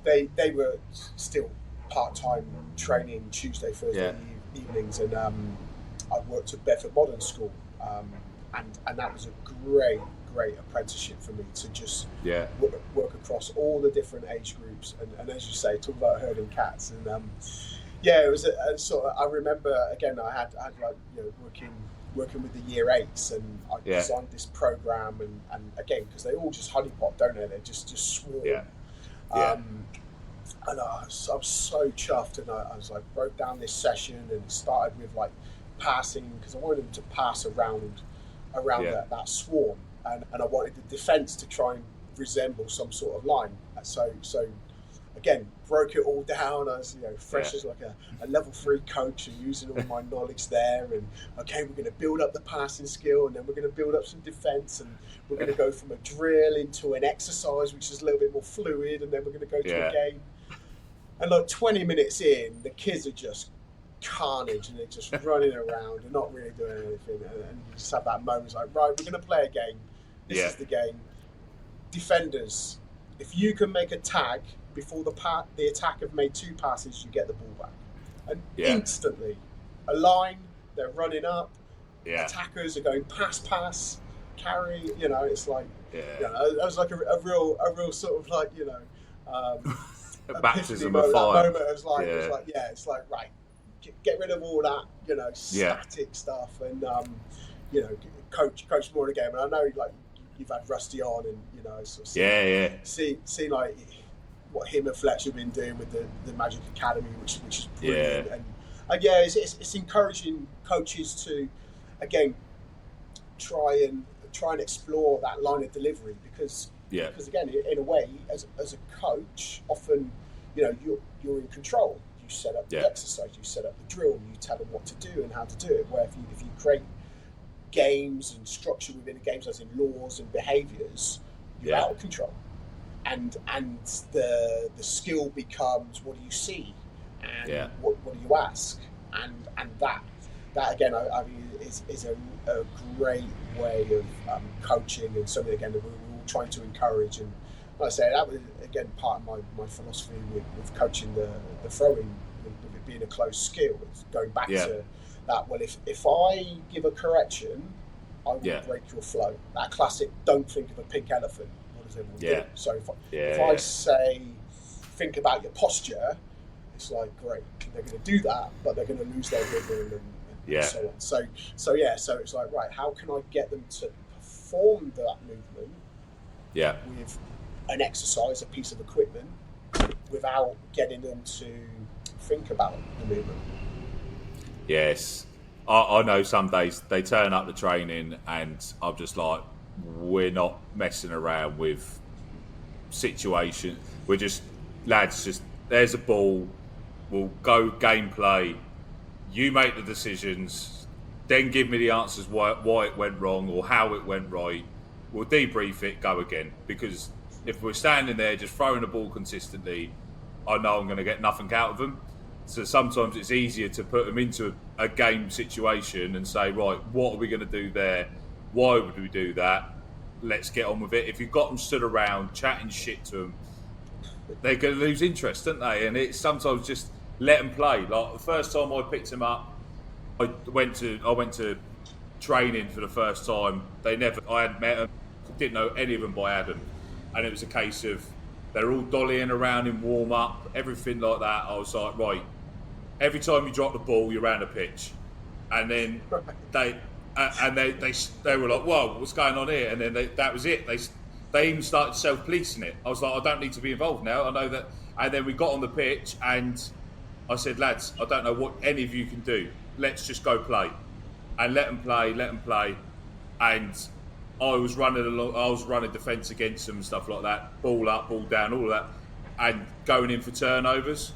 they were still part-time training Tuesday, Thursday evenings, and I worked at Bedford Modern School, and that was a great apprenticeship for me to just work across all the different age groups, and as you say, talk about herding cats, and it was a sort of, I remember again, I had like working with the year 8s, and I designed this program, and again, because they all just honeypot, don't they swarm, and I was so chuffed, and I was like, broke down this session and started with like passing, because I wanted them to pass around that swarm, and I wanted the defence to try and resemble some sort of line. So again, broke it all down. I was fresh as like a level 3 coach, and using all my knowledge there. And okay, we're going to build up the passing skill, and then we're going to build up some defence, and we're going to go from a drill into an exercise, which is a little bit more fluid, and then we're going to go to a game. And like 20 minutes in, the kids are just carnage and they're just running around and not really doing anything. And you just have that moment, like, right, we're going to play a game. This is the game. Defenders, if you can make a tag before the attack have made 2 passes, you get the ball back. And instantly, a line, they're running up, attackers are going pass, carry, it's like, that was like a real sort of like, a baptism of fire. That moment was like, it's like, right, get rid of all that, static stuff, and coach more of the game. And I know like you've had Rusty on, and sort of see like what him and Fletcher have been doing with the Magic Academy, which is brilliant. And it's encouraging coaches to again try and explore that line of delivery, because again, in a way, as a coach, often you're in control. You set up the exercise, you set up the drill, you tell them what to do and how to do it. Where if you create games and structure within the games, as in laws and behaviours, you're out of control, and the skill becomes, what do you see, and what do you ask, and that again, I mean, is a great way of coaching, and something again that we're all trying to encourage. And like I say, that was again part of my philosophy with coaching the throwing, with it being a closed skill. It's going back to that. Well, if I give a correction, I will break your flow. That classic, don't think of a pink elephant. What does everyone do? So if I say, think about your posture, it's like, great, they're going to do that, but they're going to lose their rhythm and so on. So it's like, right, how can I get them to perform that movement with an exercise, a piece of equipment, without getting them to think about the movement? Yes. I know some days they turn up to training and I'm just like, we're not messing around with situations. We're just, lads, just there's a ball, we'll go gameplay, you make the decisions, then give me the answers why it went wrong or how it went right. We'll debrief it, go again. Because if we're standing there just throwing the ball consistently, I know I'm going to get nothing out of them. So sometimes it's easier to put them into a game situation and say, right, what are we going to do there? Why would we do that? Let's get on with it. If you've got them stood around chatting shit to them, they're going to lose interest, aren't they? And it's sometimes just let them play. Like the first time I picked them up, I went to training for the first time. I hadn't met them, didn't know any of them by Adam, and it was a case of they're all dollying around in warm up, everything like that. I was like, right, every time you drop the ball, you're around the pitch, and then they were like, whoa, what's going on here? And then that was it. They even started self-policing it. I was like, I don't need to be involved now. I know that. And then we got on the pitch, and I said, lads, I don't know what any of you can do. Let's just go play, and let them play. And I was running defence against them and stuff like that. Ball up, ball down, all of that, and going in for turnovers.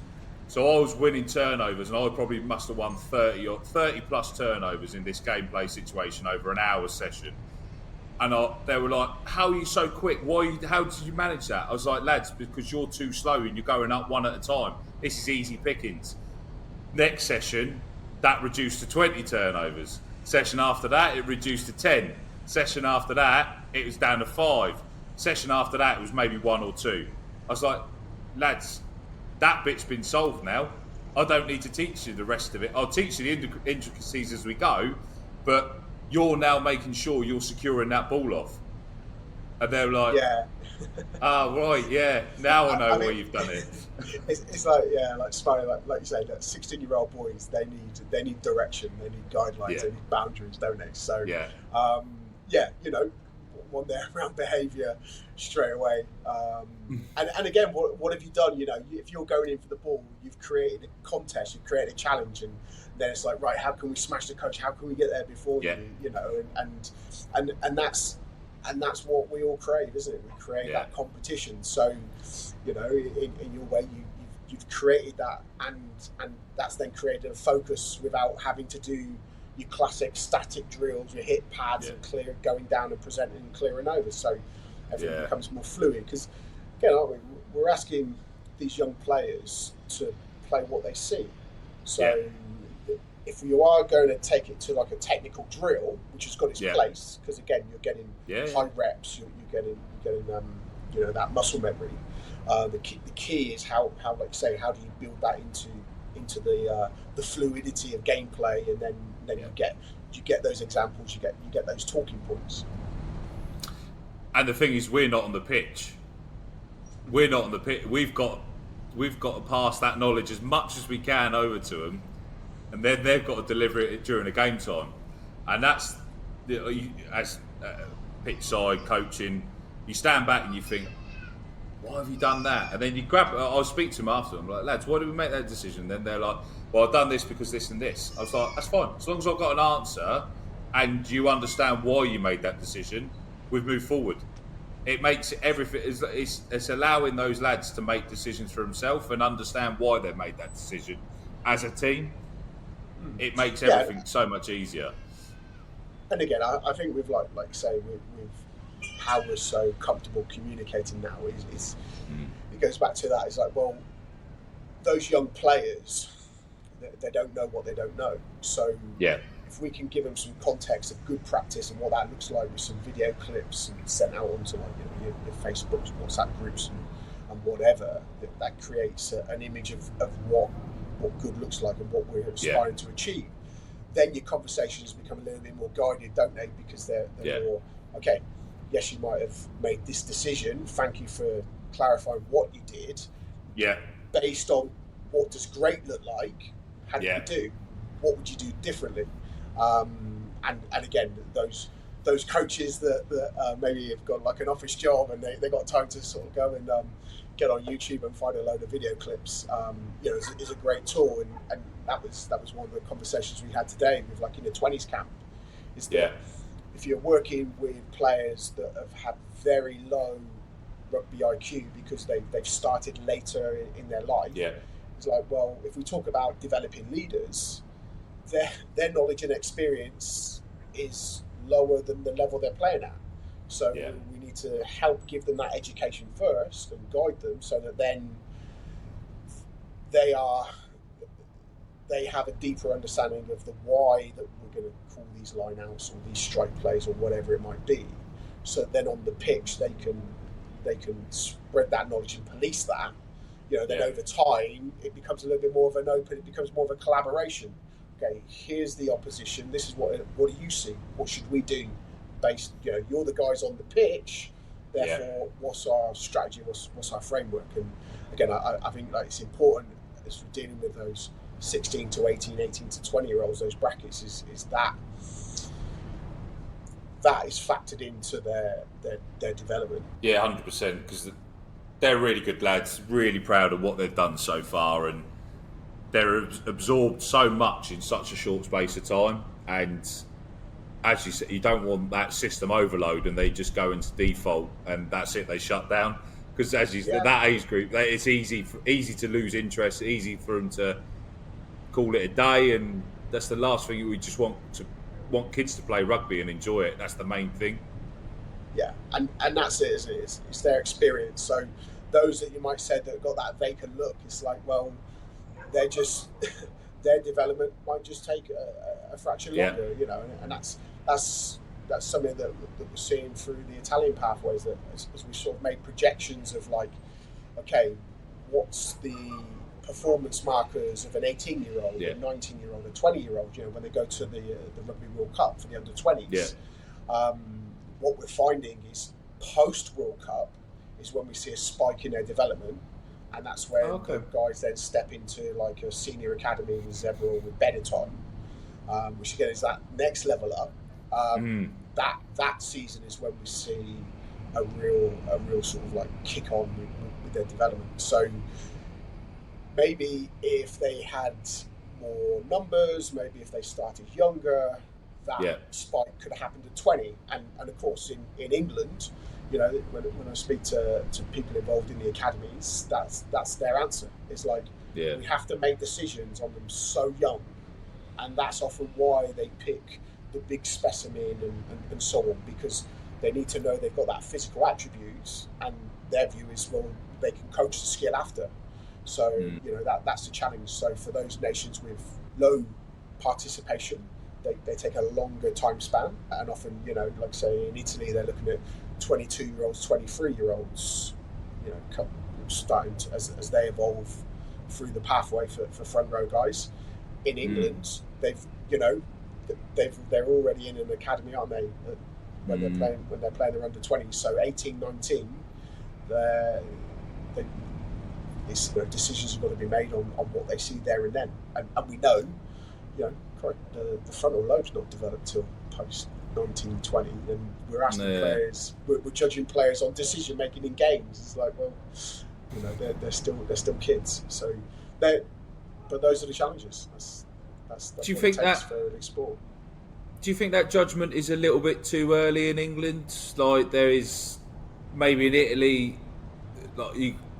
So I was winning turnovers, and I probably must have won 30 plus turnovers in this gameplay situation over an hour session. And they were like, how are you so quick? How did you manage that? I was like, lads, because you're too slow and you're going up one at a time. This is easy pickings. Next session, that reduced to 20 turnovers. Session after that, it reduced to 10. Session after that, it was down to 5. Session after that, it was maybe 1 or 2. I was like, lads, that bit's been solved now. I don't need to teach you the rest of it. I'll teach you the intricacies as we go, but you're now making sure you're securing that ball off. And they're like, right, now I know why you've done it. It's like, like Smiley, like you say, that 16-year-old boys, they need direction, they need guidelines, they need boundaries, don't they? So, one there around behaviour straight away. And again, what have you done? If you're going in for the ball, you've created a contest, you've created a challenge, and then it's like, right, how can we smash the coach? How can we get there before you? And that's what we all crave, isn't it? We create that competition. So, in your way, you've created that, and that's then created a focus without having to do your classic static drills, your hit pads, and going down and presenting and clearing over. So everything becomes more fluid. Because again, aren't we? We're asking these young players to play what they see. So if you are going to take it to like a technical drill, which has got its place, because again you're getting high reps, you're getting that muscle memory. The key is how like say, how do you build that into the fluidity of gameplay, and then you get those examples, you get those talking points. And the thing is, we're not on the pitch. We're not on the pitch. We've got to pass that knowledge as much as we can over to them, and then they've got to deliver it during a game time. And that's as pitch side coaching. You stand back and you think, why have you done that? And then you grab. I'll speak to them after. I'm like, lads, why did we make that decision? And then they're like, well, I've done this because this and this. I was like, that's fine. As long as I've got an answer and you understand why you made that decision, we've moved forward. It makes everything. It's allowing those lads to make decisions for themselves and understand why they've made that decision as a team. It makes everything so much easier. And again, I think with like say with how we're so comfortable communicating now is it goes back to that. It's like, well, those young players, they don't know what they don't know. So if we can give them some context of good practice and what that looks like with some video clips and sent out onto like your Facebooks, WhatsApp groups and whatever, that creates an image of what good looks like and what we're aspiring to achieve. Then your conversations become a little bit more guided, don't they? Because they're more, okay, yes, you might have made this decision. Thank you for clarifying what you did. Yeah. Based on what does great look like, how do you do? What would you do differently? And again, those coaches that maybe have got like an office job and they got time to sort of go and get on YouTube and find a load of video clips, is a great tool. And that was one of the conversations we had today with like in the 20s camp. Is that if you're working with players that have had very low rugby IQ because they've started later in their life, it's like, well, if we talk about developing leaders, their knowledge and experience is lower than the level they're playing at. So we need to help give them that education first and guide them so that then they have a deeper understanding of the why that we're going to call these lineouts or these strike plays or whatever it might be. So then on the pitch they can spread that knowledge and police that. Then over time it becomes a little bit more of it becomes more of a collaboration. Okay, here's the opposition. This is what do you see? What should we do? Based, you're the guys on the pitch. Therefore, what's our strategy? What's our framework? And again, I think like it's important as we're dealing with those 16 to 18, 18 to 20-year-olds. Those brackets is that is factored into their development. Yeah, 100%. Because they're really good lads. Really proud of what they've done so far, and they're absorbed so much in such a short space of time. And as you said, you don't want that system overload and they just go into default and that's it, they shut down. Because as you said, that age group, it's easy to lose interest, easy for them to call it a day, and that's the last thing we just want kids to play rugby and enjoy it. That's the main thing. Yeah, and that's it, isn't it? It's their experience. So those that you might say that have got that vacant look, it's like, well, they're just their development might just take a fraction longer, and that's something that we're seeing through the Italian pathways. That as we sort of made projections of like, okay, what's the performance markers of an 18-year-old, a 19-year-old, a 20-year-old? When they go to the Rugby World Cup for the under-20s, what we're finding is post-World Cup is when we see a spike in their development. And that's where the guys then step into like a senior academy with Zebra or with Benetton, which again is that next level up. That season is when we see a real sort of like kick on with their development. So maybe if they had more numbers, maybe if they started younger, that spike could have happened at 20. And of course in England, when I speak to people involved in the academies, that's their answer. It's like, we have to make decisions on them so young, and that's often why they pick the big specimen and so on, because they need to know they've got that physical attributes, and their view is, well, they can coach the skill after. So that's the challenge. So for those nations with low participation, they take a longer time span, and often, like say in Italy, they're looking at 22-year-olds, 23-year-olds, starting to, as they evolve through the pathway for front row guys. In England, they're already in an academy, aren't they? When they're playing their under 20s, so 18, 19, decisions have got to be made on what they see there and then, and we know, the frontal lobe's not developed till post 1920, and we're asking players, we're judging players on decision making in games. It's like, well, they're still kids. So but those are the challenges. That's do you what think it takes that for elite sport. Do you think that judgment is a little bit too early in England? Like there is maybe in Italy, like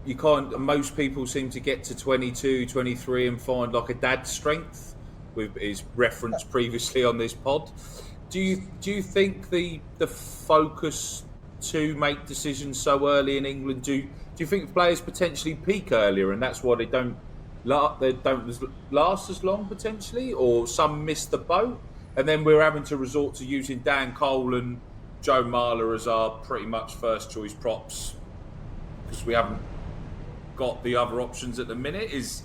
you can't. Most people seem to get to 22, 23 and find like a dad's strength, with his reference previously on this pod. Do you think the focus to make decisions so early in England? Do you think players potentially peak earlier, and that's why they don't last as long potentially, or some miss the boat? And then we're having to resort to using Dan Cole and Joe Marler as our pretty much first choice props because we haven't got the other options at the minute. Is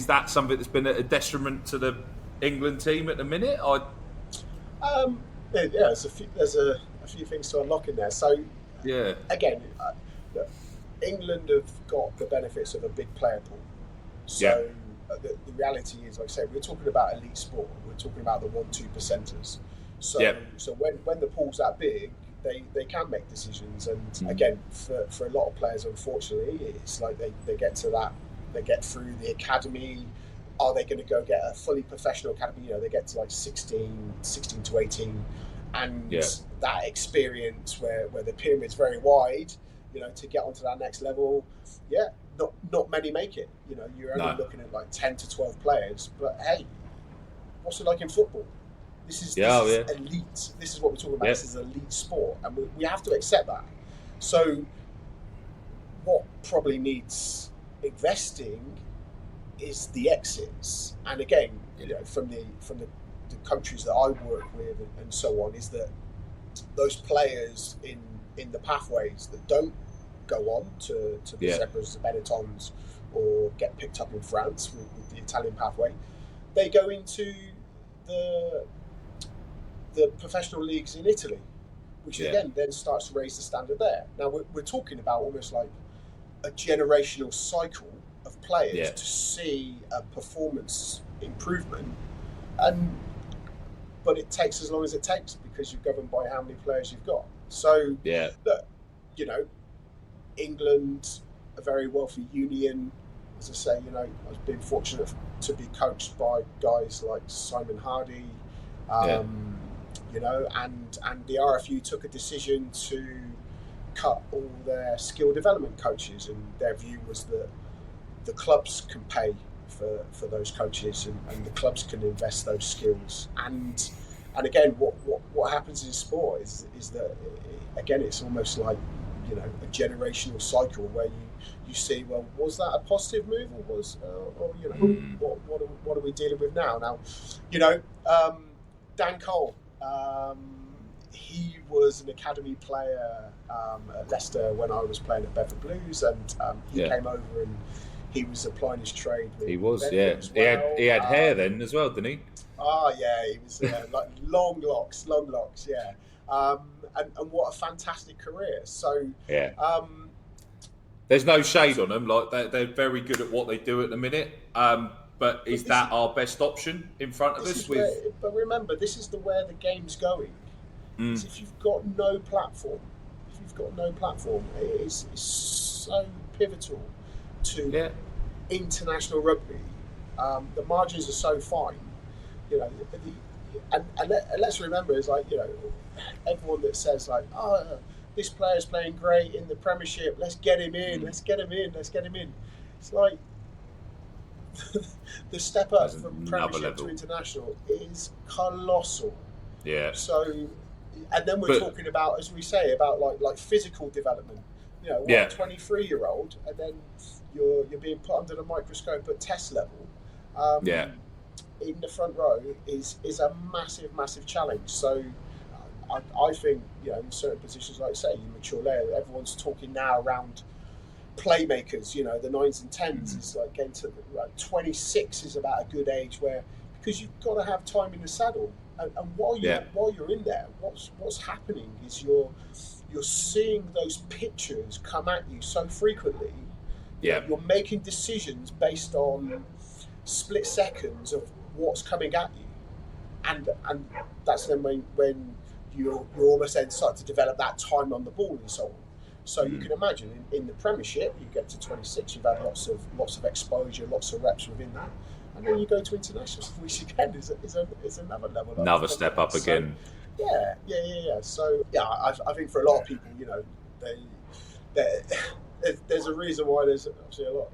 that something that's been a detriment to the England team at the minute? There's a few things to unlock in there. So again, look, England have got the benefits of a big player pool. So the reality is, like I say, we're talking about elite sport. We're talking about the 1-2 percenters. So when the pool's that big, they can make decisions. And again, for a lot of players, unfortunately, it's like they get to that, they get through the academy. Are they going to go get a fully professional academy? They get to like 16 to 18, and that experience where the pyramid's very wide, to get onto that next level, not many make it. You're only looking at like 10 to 12 players. But hey, what's it like in football? This is elite. This is what we're talking about. This is elite sport, and we have to accept that. So what probably needs investing is the exits. And again, from the countries that I work with and so on, is that those players in the pathways that don't go on to the Zebras, the Benettons, or get picked up in France with the Italian pathway, they go into the professional leagues in Italy, which again then starts to raise the standard there. Now we're talking about almost like a generational cycle of players to see a performance improvement, but it takes as long as it takes because you're governed by how many players you've got. So look, England, a very wealthy union. As I say, I've been fortunate to be coached by guys like Simon Hardy, and the RFU took a decision to cut all their skill development coaches, and their view was that the clubs can pay for those coaches, and the clubs can invest those skills. And again, what happens in sport is that again, it's almost like a generational cycle where you see, well, was that a positive move, or was what are we dealing with now? Now, Dan Cole, he was an academy player at Leicester when I was playing at Bedford Blues, and he came over and he was applying his trade. He was, well. He had hair then as well, didn't he? Oh yeah, he was like long locks, yeah. And what a fantastic career. So there's no shade on them. Like they're very good at what they do at the minute. But is that our best option in front of us? But remember, this is where the game's going. Is if you've got no platform, it is so pivotal to international rugby. The margins are so fine, and let's remember, it's like, everyone that says like, this player's playing great in the Premiership, let's get him in, let's get him in. It's like the step up from Premiership to international is colossal. Yeah. So, and then we're talking about, as we say, about like physical development. a 23-year-old, and then you're being put under the microscope at test level. In the front row is a massive challenge. So I think, in certain positions, like say, you mature later, everyone's talking now around playmakers, the 9s and 10s is like getting to 26 is about a good age because you've got to have time in the saddle. And while you're in there, what's happening is you're seeing those pictures come at you so frequently. You're making decisions based on split seconds of what's coming at you, and that's then when you're almost then start to develop that time on the ball and so on. So you can imagine in the Premiership, you get to 26, you've had lots of exposure, lots of reps within that, and then you go to internationals, which again is another level. Another step up again. Yeah. So I think for a lot of people, there's a reason why there's obviously a lot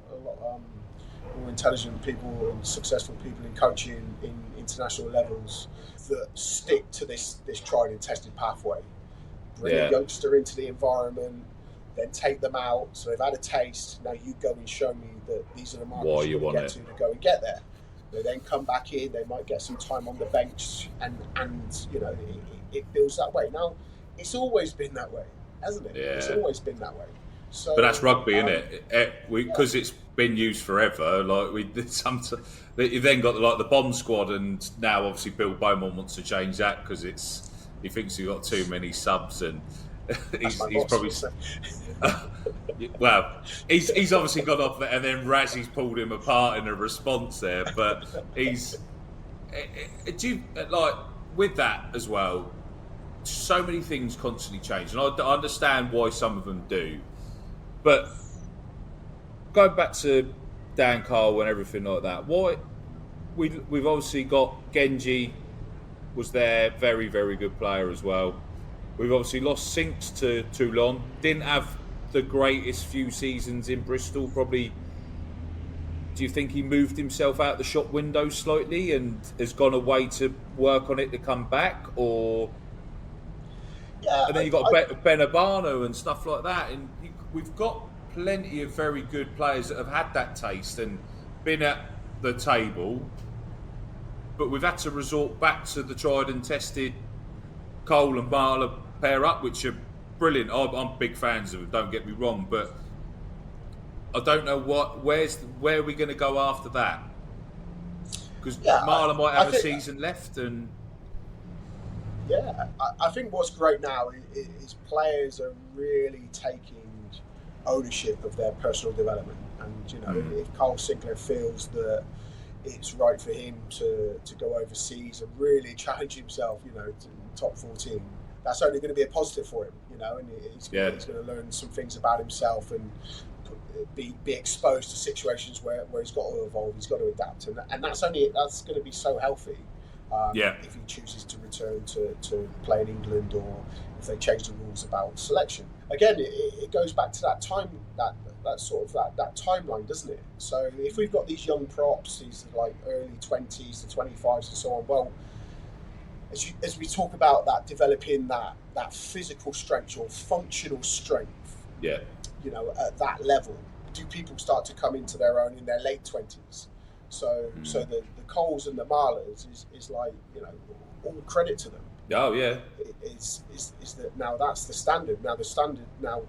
more intelligent people and successful people in coaching in international levels that stick to this tried and tested pathway. Bring a youngster into the environment, then take them out. So they've had a taste. Now you go and show me that these are the markers you want to go and get there. They then come back in. They might get some time on the bench, and it builds that way. Now it's always been that way, hasn't it? Yeah. It's always been that way. So, but that's rugby, isn't it? Because it's been used forever. Like you've then got like the bomb squad, and now obviously Bill Beaumont wants to change that because he thinks he's got too many subs, and he's probably well, he's obviously gone off there, and then Razzy's pulled him apart in a response there. But do you like with that as well? So many things constantly change, and I understand why some of them do. But going back to Dan Carl and everything like that, why we've obviously got Genji was there, very, very good player as well. We've obviously lost Sinks to Toulon. Didn't have the greatest few seasons in Bristol. Probably, do you think he moved himself out the shop window slightly and has gone away to work on it to come back? Or and then you've got Ben Abano and stuff like that. And we've got plenty of very good players that have had that taste and been at the table, but we've had to resort back to the tried and tested Cole and Marler pair up, which are brilliant. I'm big fans of them, don't get me wrong, but I don't know where are we going to go after that? Because Marler might have a season left, and I think what's great now is players are really taking ownership of their personal development, and if Carl Sinclair feels that it's right for him to go overseas and really challenge himself, to top 14, that's only going to be a positive for him, and he's going to learn some things about himself and be exposed to situations where he's got to evolve, he's got to adapt, and that's going to be so healthy. If he chooses to return to play in England, or if they change the rules about selection. Again, it goes back to that time, that sort of that timeline, doesn't it? So if we've got these young props, these like early 20s to 25s and so on, well, as we talk about that, developing that physical strength or functional strength, at that level, do people start to come into their own in their late 20s? So the Coles and the Marlers is like, all credit to them. Oh yeah. Is that now that's the standard. Now the standard now,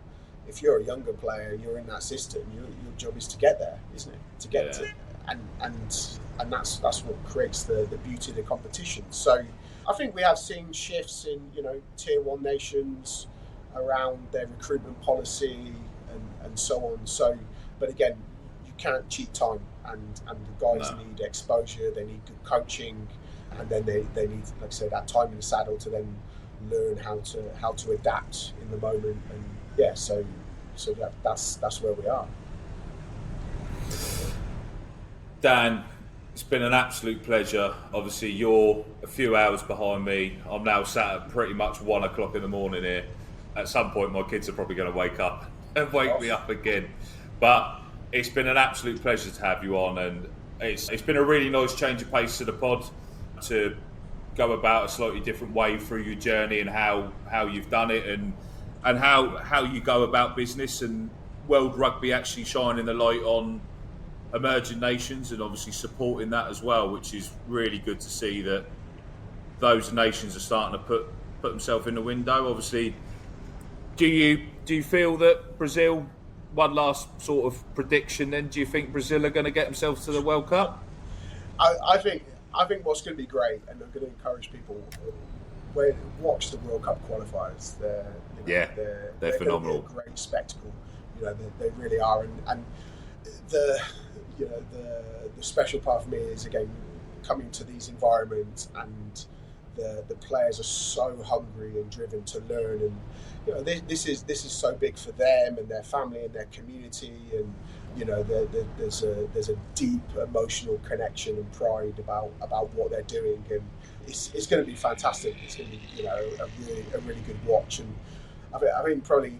if you're a younger player, you're in that system, your job is to get there, isn't it? To get to, and that's what creates the beauty of the competition. So I think we have seen shifts in tier 1 nations around their recruitment policy and so on. So, but again, you can't cheat time, and the guys need exposure, they need good coaching, and then they need, like I said, that time in the saddle to then learn how to adapt in the moment. And so that's where we are. Dan, it's been an absolute pleasure. Obviously, you're a few hours behind me. I'm now sat at pretty much 1 o'clock in the morning here. At some point, my kids are probably going to wake up and wake me up again. But it's been an absolute pleasure to have you on, and it's been a really nice change of pace to the pod, to go about a slightly different way through your journey and how you've done it, and and how you go about business, and World Rugby actually shining the light on emerging nations and obviously supporting that as well, which is really good to see that those nations are starting to put themselves in the window. Obviously, do you feel that Brazil, one last sort of prediction then, do you think Brazil are going to get themselves to the World Cup? I think what's going to be great, and I'm going to encourage people, watch the World Cup qualifiers. They're phenomenal. Going to be a great spectacle. They really are, and the special part for me is, again, coming to these environments, and the players are so hungry and driven to learn, and this is so big for them and their family and their community, and there's a deep emotional connection and pride about what they're doing, and it's going to be fantastic. It's going to be a really good watch, and I think probably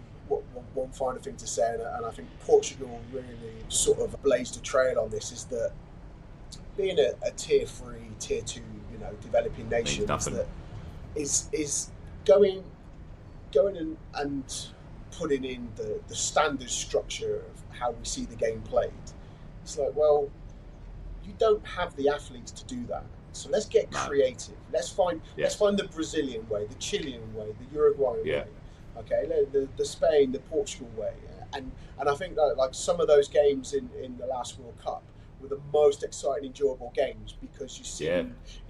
one final thing to say, and I think Portugal really sort of blazed a trail on this, is that being a tier 3, tier 2, developing nation that is going and putting in the standard structure of how we see the game played. It's like, well, you don't have the athletes to do that, so let's get creative. Let's find the Brazilian way, the Chilean way, the Uruguayan way. Okay, the Spain, the Portugal way, and I think that, like, some of those games in the last World Cup were the most exciting, enjoyable games, because you see,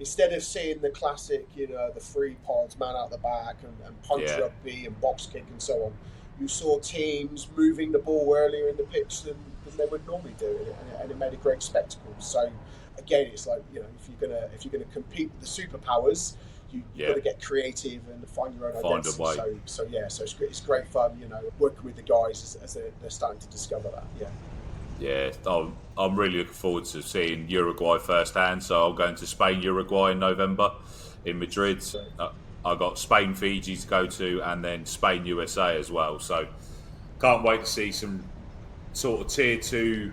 instead of seeing the classic, the free pods, man out the back, and punch rugby and box kick and so on, you saw teams moving the ball earlier in the pitch than they would normally do, and it made a great spectacle. So again, it's like, if you're gonna compete with the superpowers, you've got to get creative and find your own identity. So it's great fun, working with the guys as they're starting to discover that. Yeah, I'm really looking forward to seeing Uruguay firsthand. So I'm going to Spain, Uruguay in November in Madrid. I've got Spain, Fiji to go to, and then Spain, USA as well. So can't wait to see some sort of tier 2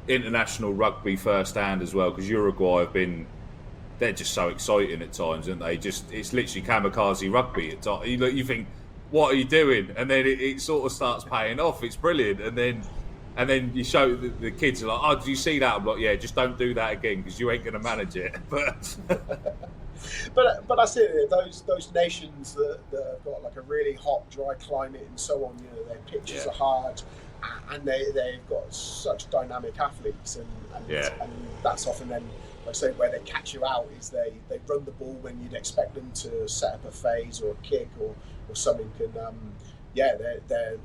international rugby firsthand as well, because Uruguay they're just so exciting at times, aren't they? It's literally kamikaze rugby at times. You think, what are you doing? And then it sort of starts paying off. It's brilliant. And then you show the kids are like, oh, did you see that? I'm like, yeah, just don't do that again, because you ain't going to manage it. But I see those nations that have got like a really hot, dry climate and so on. Their pitches are hard, and they've got such dynamic athletes, and that's often then, like I say, where they catch you out is they run the ball when you'd expect them to set up a phase or a kick or something, and they're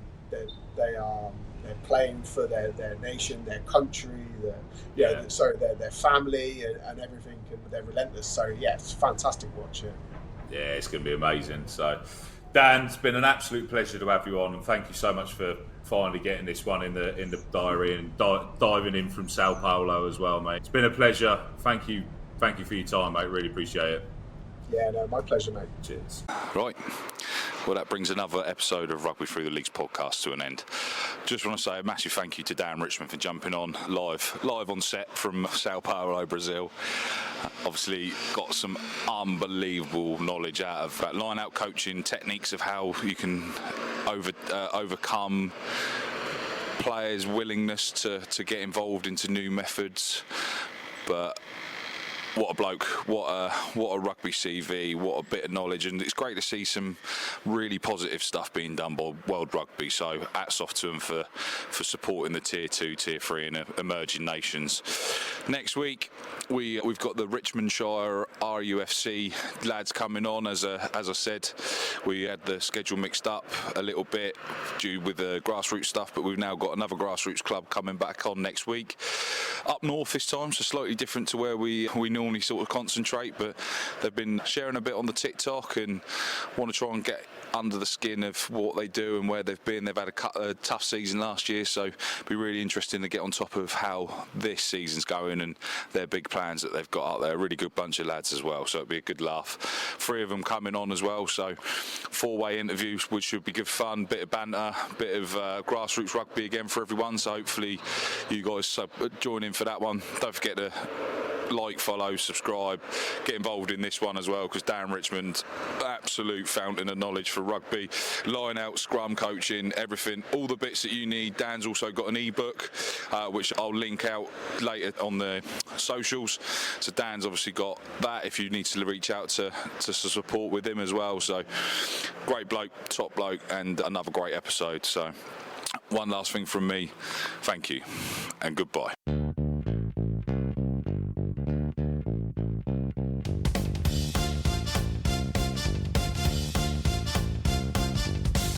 playing for their nation, their country, their family and everything, and they're relentless. So it's fantastic watch. Yeah, it's going to be amazing. So, Dan, it's been an absolute pleasure to have you on, and thank you so much for finally getting this one in the diary and diving in from Sao Paulo as well, mate. It's been a pleasure. Thank you for your time, mate. Really appreciate it. Yeah, no, my pleasure, mate. Cheers. Right. Well, that brings another episode of Rugby Through the Leagues podcast to an end. Just want to say a massive thank you to Dan Richmond for jumping on live on set from Sao Paulo, Brazil. Obviously got some unbelievable knowledge out of line-out coaching, techniques of how you can overcome players' willingness to get involved into new methods. But what a bloke, what a rugby CV, what a bit of knowledge, and it's great to see some really positive stuff being done by World Rugby, so hats off to them for supporting the tier 2, tier 3 and emerging nations. Next week we've got the Richmondshire RUFC lads coming on. As I said, we had the schedule mixed up a little bit due with the grassroots stuff, but we've now got another grassroots club coming back on next week, up north this time, so slightly different to where we normally sort of concentrate, but they've been sharing a bit on the TikTok and want to try and get under the skin of what they do and where they've been. They've had a tough season last year, so it'll be really interesting to get on top of how this season's going and their big plans that they've got out there. A really good bunch of lads as well, so it'll be a good laugh. 3 of them coming on as well, so 4-way interviews, which should be good fun, bit of banter, bit of grassroots rugby again for everyone, so hopefully you guys join in for that one. Don't forget to like, follow, subscribe, get involved in this one as well, because Dan Richmond, absolute fountain of knowledge for rugby, Lineouts Scrum coaching, everything, all the bits that you need. Dan's also got an ebook which I'll link out later on the socials, so Dan's obviously got that if you need to reach out to support with him as well. So great bloke, top bloke, and another great episode. So one last thing from me, thank you and goodbye.